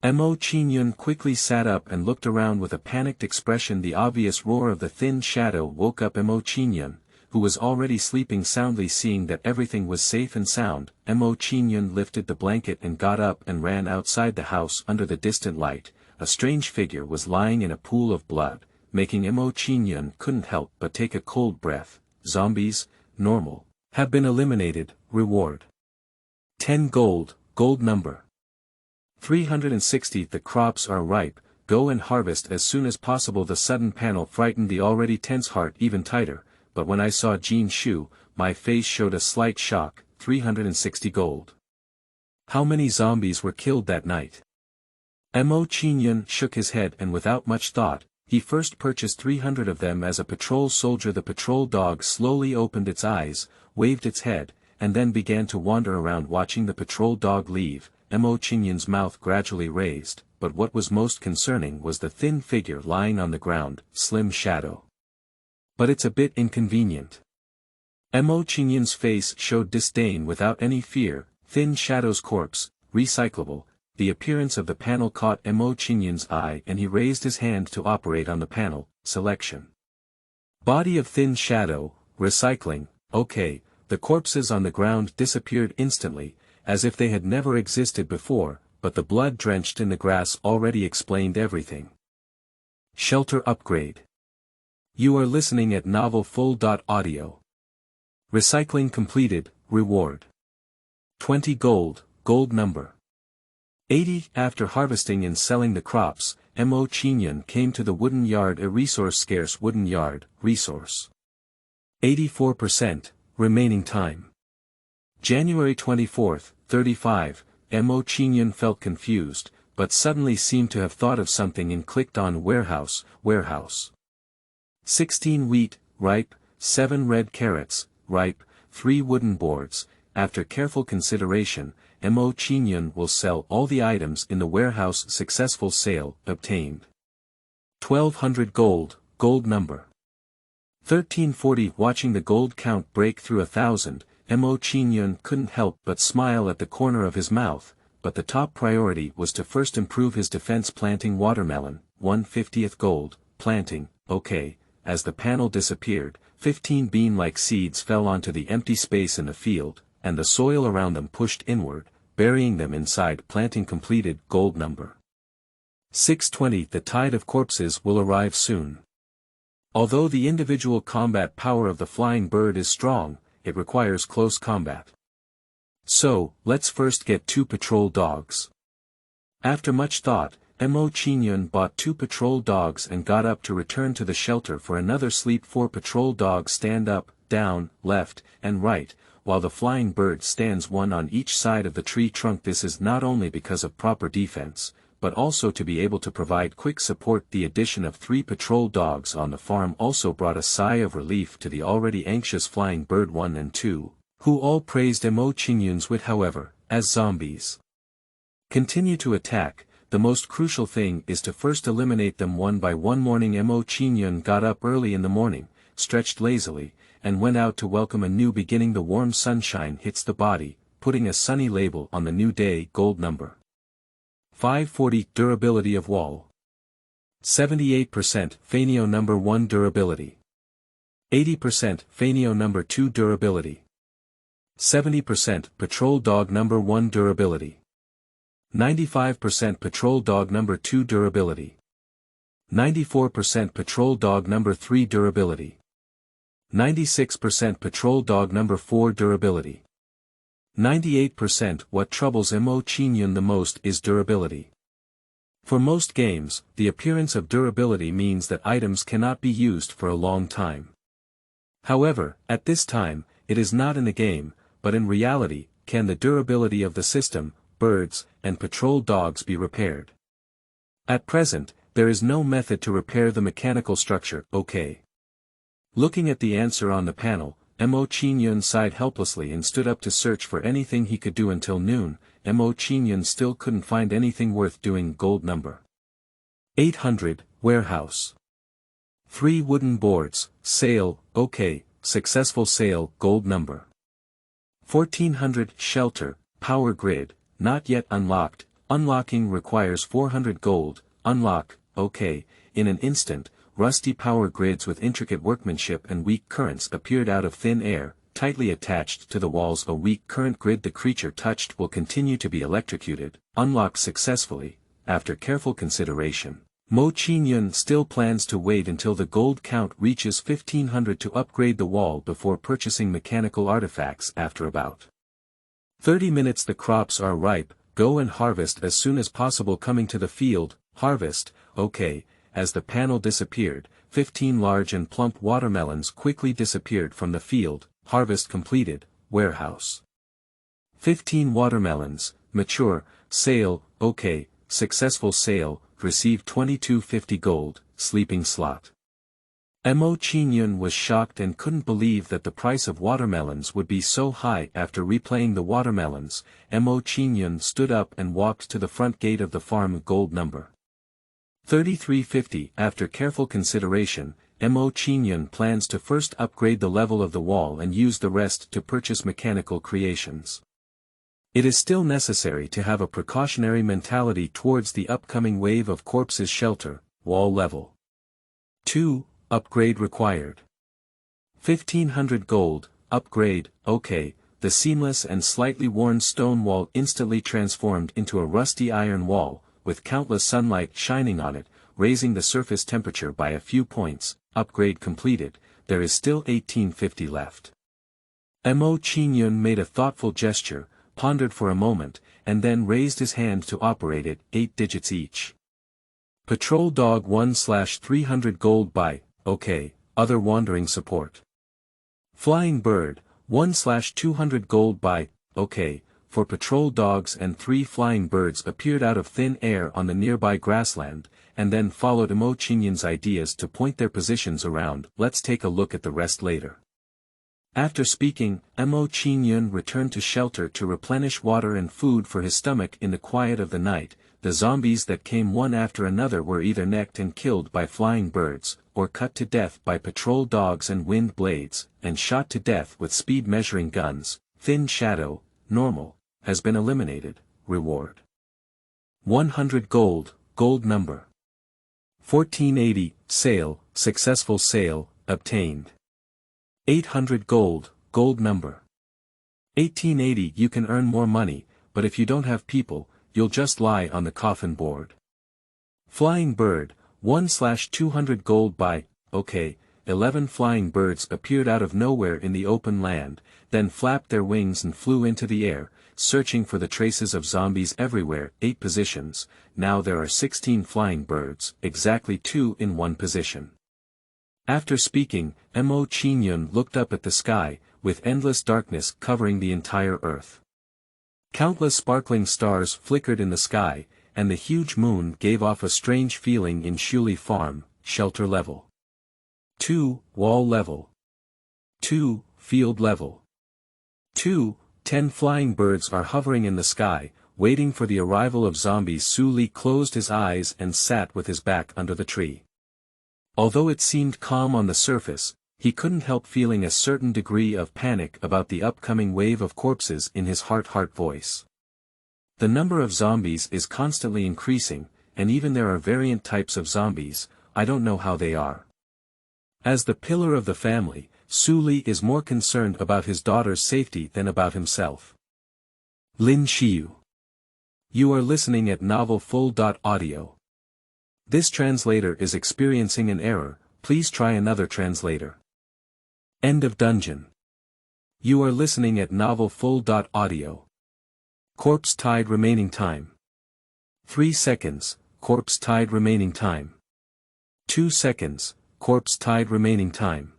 S1: Mo Qingyun quickly sat up and looked around with a panicked expression. The obvious roar of the Thin Shadow woke up Mo Qingyun, who was already sleeping soundly. Seeing that everything was safe and sound, Mo Qingyun lifted the blanket and got up and ran outside the house. Under the distant light, a strange figure was lying in a pool of blood, making Mo Qingyun couldn't help but take a cold breath. Zombies, normal, have been eliminated, reward. 10 gold, gold number. 360. The crops are ripe, go and harvest as soon as possible. The sudden panel frightened the already tense heart even tighter, but when I saw Jin Shu, my face showed a slight shock. 360 gold. How many zombies were killed that night? Mo Qingyun shook his head and without much thought, he first purchased 300 of them as a patrol soldier. The patrol dog slowly opened its eyes, waved its head, and then began to wander around watching the patrol dog leave. Mo Qingyun's mouth gradually raised, but what was most concerning was the thin figure lying on the ground. Slim Shadow. But it's a bit inconvenient. Mo Qingyun's face showed disdain without any fear. Thin Shadow's corpse, recyclable. The appearance of the panel caught Mo Qingyun's eye and he raised his hand to operate on the panel. Selection. Body of Thin Shadow, recycling. OK. The corpses on the ground disappeared instantly, as if they had never existed before, but the blood drenched in the grass already explained everything. Shelter upgrade. You are listening at novelfull.audio. Recycling completed, reward. 20 gold, gold number. 80. After harvesting and selling the crops, Mo Qingyun came to the wooden yard. A resource scarce wooden yard, resource. 84%, remaining time. January 24, 35, Mo Qingyun felt confused, but suddenly seemed to have thought of something and clicked on warehouse, warehouse. 16 wheat, ripe, 7 red carrots, ripe, 3 wooden boards. After careful consideration, Mo Qingyun will sell all the items in the warehouse. Successful sale, obtained. 1200 gold, gold number. 1340. Watching the gold count break through 1,000, Mo Qingyun couldn't help but smile at the corner of his mouth, but the top priority was to first improve his defense. Planting watermelon, 1/50th gold, planting, okay. As the panel disappeared, 15 bean-like seeds fell onto the empty space in the field, and the soil around them pushed inward, burying them inside. Planting completed. Gold number 620. The tide of corpses will arrive soon. Although the individual combat power of the flying bird is strong, it requires close combat. So, let's first get 2 patrol dogs. After much thought, Mo Qingyun bought 2 patrol dogs and got up to return to the shelter for another sleep. 4 patrol dogs stand up, down, left, and right, while the flying bird stands one on each side of the tree trunk. This is not only because of proper defense, but also to be able to provide quick support. The addition of 3 patrol dogs on the farm also brought a sigh of relief to the already anxious flying bird 1 and 2, who all praised Mo Qingyun's wit. However, as zombies continue to attack, the most crucial thing is to first eliminate them one by one. Morning. Mo Qingyun got up early in the morning, stretched lazily, and went out to welcome a new beginning. The warm sunshine hits the body, putting a sunny label on the new day. Gold number 540. Durability of wall 78%. Feilu number 1 durability 80%. Feilu number 2 durability 70%. Patrol dog number 1 durability 95%. Patrol dog number 2 durability 94%. Patrol dog number 3 durability 96%. Patrol dog number 4 durability 98%. What troubles Mo Qingyun the most is durability. For most games, the appearance of durability means that items cannot be used for a long time. However, at this time, it is not in the game, but in reality, can the durability of the system, birds, and patrol dogs be repaired? At present, there is no method to repair the mechanical structure. Okay. Looking at the answer on the panel, Mo Qingyun sighed helplessly and stood up to search for anything he could do until noon. Mo Qingyun still couldn't find anything worth doing. Gold number 800, warehouse. 3 wooden boards, sale, okay, successful sale. Gold number 1400, shelter, power grid, not yet unlocked, unlocking requires 400 gold, unlock, okay. In an instant, rusty power grids with intricate workmanship and weak currents appeared out of thin air, tightly attached to the walls. A weak current grid the creature touched will continue to be electrocuted. Unlocked successfully. After careful consideration, Mo Qingyun still plans to wait until the gold count reaches 1500 to upgrade the wall before purchasing mechanical artifacts. After about 30 minutes the crops are ripe, go and harvest as soon as possible. Coming to the field, harvest, okay. As the panel disappeared, 15 large and plump watermelons quickly disappeared from the field. Harvest completed. Warehouse. 15 watermelons, mature, sale, okay, successful sale, received 2250 gold, sleeping slot. Mo Qingyun was shocked and couldn't believe that the price of watermelons would be so high. After replaying the watermelons, Mo Qingyun stood up and walked to the front gate of the farm. Gold number 3350. After careful consideration, Mo Qingyun plans to first upgrade the level of the wall and use the rest to purchase mechanical creations. It is still necessary to have a precautionary mentality towards the upcoming wave of corpses. Shelter, wall level 2, upgrade required. 1500 gold, upgrade, okay. The seamless and slightly worn stone wall instantly transformed into a rusty iron wall, with countless sunlight shining on it, raising the surface temperature by a few points. Upgrade completed. There is still 1850 left. Mo Qingyun made a thoughtful gesture, pondered for a moment, and then raised his hand to operate it. 8 digits each. Patrol dog 1/300 gold by, okay, other wandering support. Flying bird, 1/200 gold by, okay. For patrol dogs and 3 flying birds appeared out of thin air on the nearby grassland, and then followed Mo Qingyun's ideas to point their positions around. Let's take a look at the rest later. After speaking, Mo Qingyun returned to shelter to replenish water and food for his stomach. In the quiet of the night, the zombies that came one after another were either necked and killed by flying birds, or cut to death by patrol dogs and wind blades, and shot to death with speed-measuring guns. Thin shadow, normal, has been eliminated. Reward: 100 gold, gold number. 1480, sale, successful sale, obtained. 800 gold, gold number. 1880. You can earn more money, but if you don't have people, you'll just lie on the coffin board. Flying bird, 1/200 gold by, okay. 11 flying birds appeared out of nowhere in the open land, then flapped their wings and flew into the air, searching for the traces of zombies everywhere. 8 positions, now there are 16 flying birds, exactly 2 in 1 position. After speaking, Mo Qingyun looked up at the sky, with endless darkness covering the entire earth. Countless sparkling stars flickered in the sky, and the huge moon gave off a strange feeling in Shuli Farm. Shelter level 2, wall level 2, field level 2. 10 flying birds are hovering in the sky, waiting for the arrival of zombies. Su Li closed his eyes and sat with his back under the tree. Although it seemed calm on the surface, he couldn't help feeling a certain degree of panic about the upcoming wave of corpses in his heart voice. The number of zombies is constantly increasing, and even there are variant types of zombies. I don't know how they are. As the pillar of the family, Su Li is more concerned about his daughter's safety than about himself. Lin Shiyu. You are listening at novelfull.audio. This translator is experiencing an error. Please try another translator. End of dungeon. You are listening at novelfull.audio. Corpse tide remaining time. 3 seconds, corpse tide remaining time. 2 seconds, corpse tide remaining time.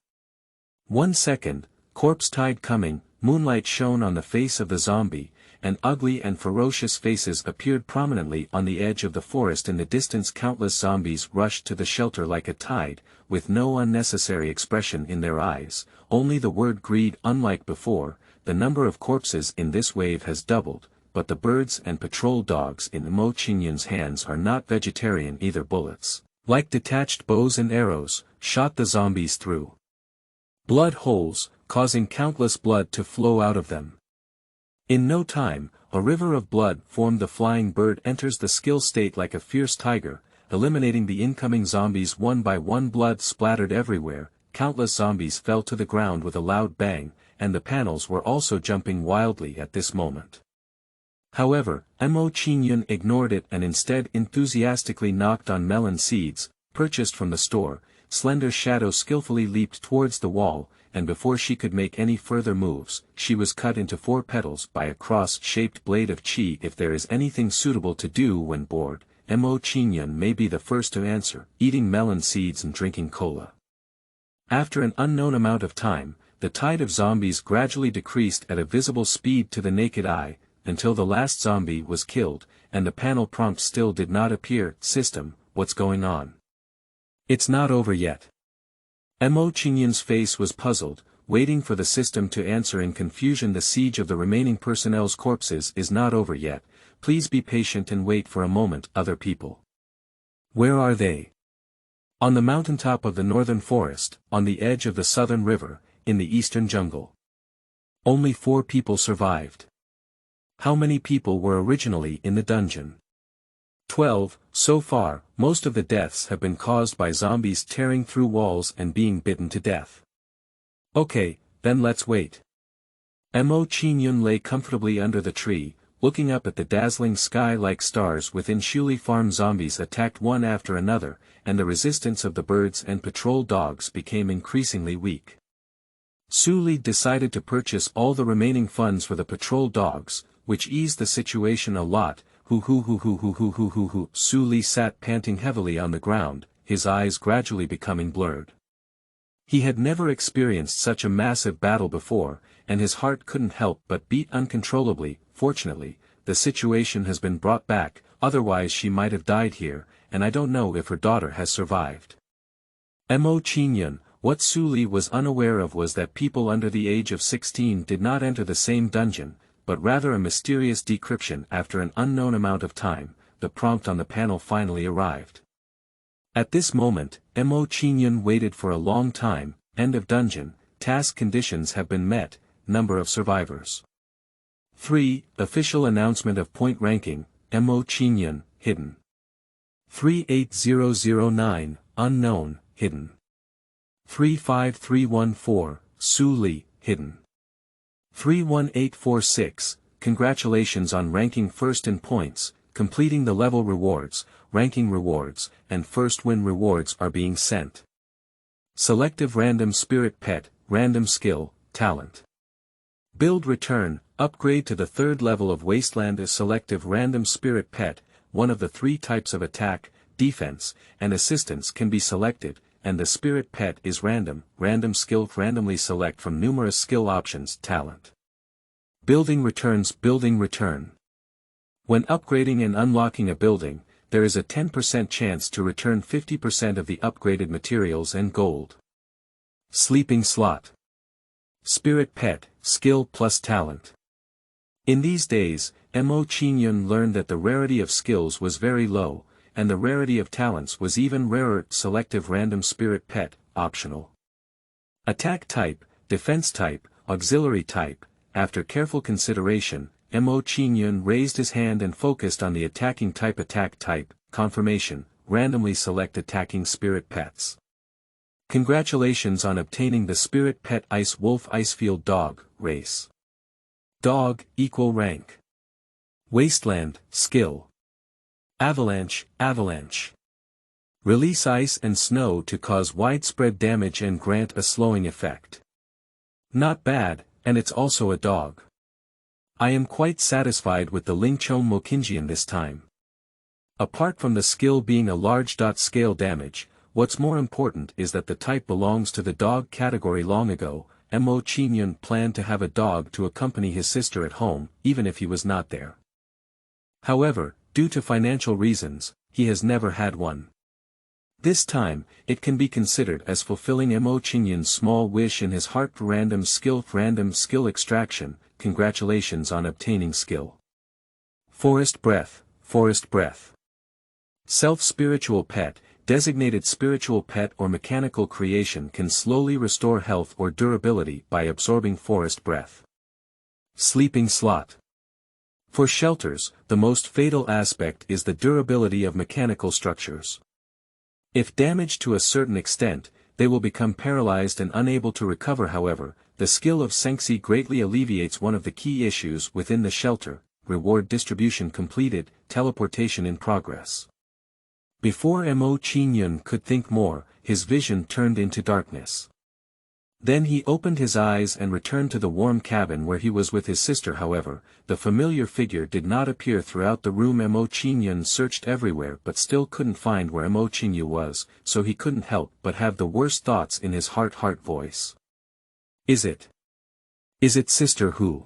S1: 1 second, corpse tide coming. Moonlight shone on the face of the zombie, and ugly and ferocious faces appeared prominently on the edge of the forest. In the distance countless zombies rushed to the shelter like a tide, with no unnecessary expression in their eyes, only the word greed. Unlike before, the number of corpses in this wave has doubled, but the birds and patrol dogs in Mo Qingyun's hands are not vegetarian either. Bullets, like detached bows and arrows, shot the zombies through blood holes, causing countless blood to flow out of them. In no time, a river of blood formed. The flying bird enters the skill state like a fierce tiger, eliminating the incoming zombies one by one. Blood splattered everywhere, countless zombies fell to the ground with a loud bang, and the panels were also jumping wildly at this moment. However, Mo Qingyun ignored it and instead enthusiastically knocked on melon seeds, purchased from the store. Slender Shadow skillfully leaped towards the wall, and before she could make any further moves, she was cut into 4 petals by a cross-shaped blade of qi. If there is anything suitable to do when bored, Mo Qingyun may be the first to answer, eating melon seeds and drinking cola. After an unknown amount of time, the tide of zombies gradually decreased at a visible speed to the naked eye, until the last zombie was killed, and the panel prompt still did not appear. System, what's going on? It's not over yet. Mo Qingyun's face was puzzled, waiting for the system to answer in confusion. The siege of the remaining personnel's corpses is not over yet. Please be patient and wait for a moment. Other people. Where are they? On the mountaintop of the northern forest, on the edge of the southern river, in the eastern jungle. Only 4 people survived. How many people were originally in the dungeon? 12, so far. Most of the deaths have been caused by zombies tearing through walls and being bitten to death. Okay, then let's wait. Mo Qingyun lay comfortably under the tree, looking up at the dazzling sky like stars within Shuli Farm. Zombies attacked one after another, and the resistance of the birds and patrol dogs became increasingly weak. Su Li decided to purchase all the remaining funds for the patrol dogs, which eased the situation a lot. Su Li sat panting heavily on the ground, his eyes gradually becoming blurred. He had never experienced such a massive battle before, and his heart couldn't help but beat uncontrollably. Fortunately, the situation has been brought back, otherwise she might have died here, and I don't know if her daughter has survived. Mo Qingyun, what Su Li was unaware of was that people under the age of 16 did not enter the same dungeon, but rather a mysterious decryption. After an unknown amount of time, the prompt on the panel finally arrived. At this moment, Mo Qingyun waited for a long time. End of dungeon, task conditions have been met, number of survivors. 3. Official announcement of point ranking, Mo Qingyun, hidden. 38009, unknown, hidden. 35314, Su Li, hidden. 31846, congratulations on ranking first in points, completing the level rewards, ranking rewards, and first win rewards are being sent. Selective random spirit pet, random skill, talent. Build return, upgrade to the 3rd level of Wasteland is selective random spirit pet, one of the 3 types of attack, defense, and assistance can be selected, and the spirit pet is random skill randomly select from numerous skill options, talent. Building returns, building return. When upgrading and unlocking a building, there is a 10% chance to return 50% of the upgraded materials and gold. Sleeping slot. Spirit pet, skill plus talent. In these days, Mo Qingyun learned that the rarity of skills was very low, and the rarity of talents was even rarer. Selective random spirit pet, optional. Attack type, defense type, auxiliary type. After careful consideration, Mo Qingyun raised his hand and focused on the attacking type. Attack type, confirmation, randomly select attacking spirit pets. Congratulations on obtaining the spirit pet Ice Wolf Icefield Dog, race. Dog, equal rank. Wasteland, skill. Avalanche, avalanche. Release ice and snow to cause widespread damage and grant a slowing effect. Not bad, and it's also a dog. I am quite satisfied with the Lingchong Mokinjian this time. Apart from the skill being a large scale damage, what's more important is that the type belongs to the dog category. Long ago, Mo Qingyun planned to have a dog to accompany his sister at home, even if he was not there. However, due to financial reasons, he has never had one. This time, it can be considered as fulfilling Mo Qingyun's small wish in his heart. Random skill extraction, congratulations on obtaining skill. Forest breath, forest breath. Self-spiritual pet, designated spiritual pet or mechanical creation can slowly restore health or durability by absorbing forest breath. Sleeping slot. For shelters, the most fatal aspect is the durability of mechanical structures. If damaged to a certain extent, they will become paralyzed and unable to recover. However, the skill of Sengxi greatly alleviates one of the key issues within the shelter. Reward distribution completed, teleportation in progress. Before Mo Qingyun could think more, his vision turned into darkness. Then he opened his eyes and returned to the warm cabin where he was with his sister. However, the familiar figure did not appear throughout the room. Mo Qingyun searched everywhere but still couldn't find where Mo Qingyun was, so he couldn't help but have the worst thoughts in his heart voice. Is it Sister Hu?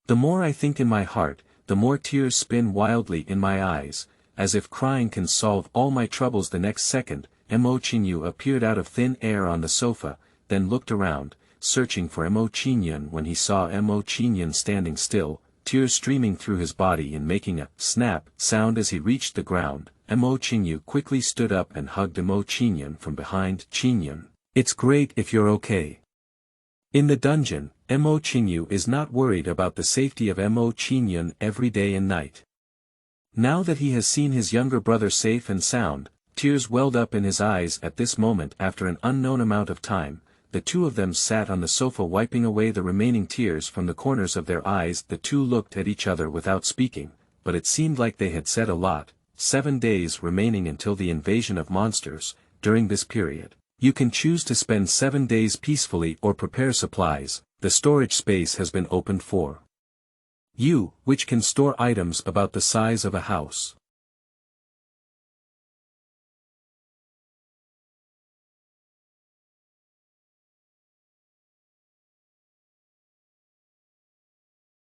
S1: The more I think in my heart, the more tears spin wildly in my eyes, as if crying can solve all my troubles. The next second, Mo Qingyun appeared out of thin air on the sofa, then looked around, searching for Mo Qingyun. When he saw Mo Qingyun standing still, tears streaming through his body and making a snap sound as he reached the ground, Mo Qingyun quickly stood up and hugged Mo Qingyun from behind. Qingyun, it's great if you're okay. In the dungeon, Mo Qingyun is not worried about the safety of Mo Qingyun every day and night. Now that he has seen his younger brother safe and sound, tears welled up in his eyes. At this moment, after an unknown amount of time, the two of them sat on the sofa wiping away the remaining tears from the corners of their eyes. The two looked at each other without speaking, but it seemed like they had said a lot. 7 days remaining until the invasion of monsters. During this period, you can choose to spend 7 days peacefully or prepare supplies. The storage space has been opened for you, which can store items about the size of a house.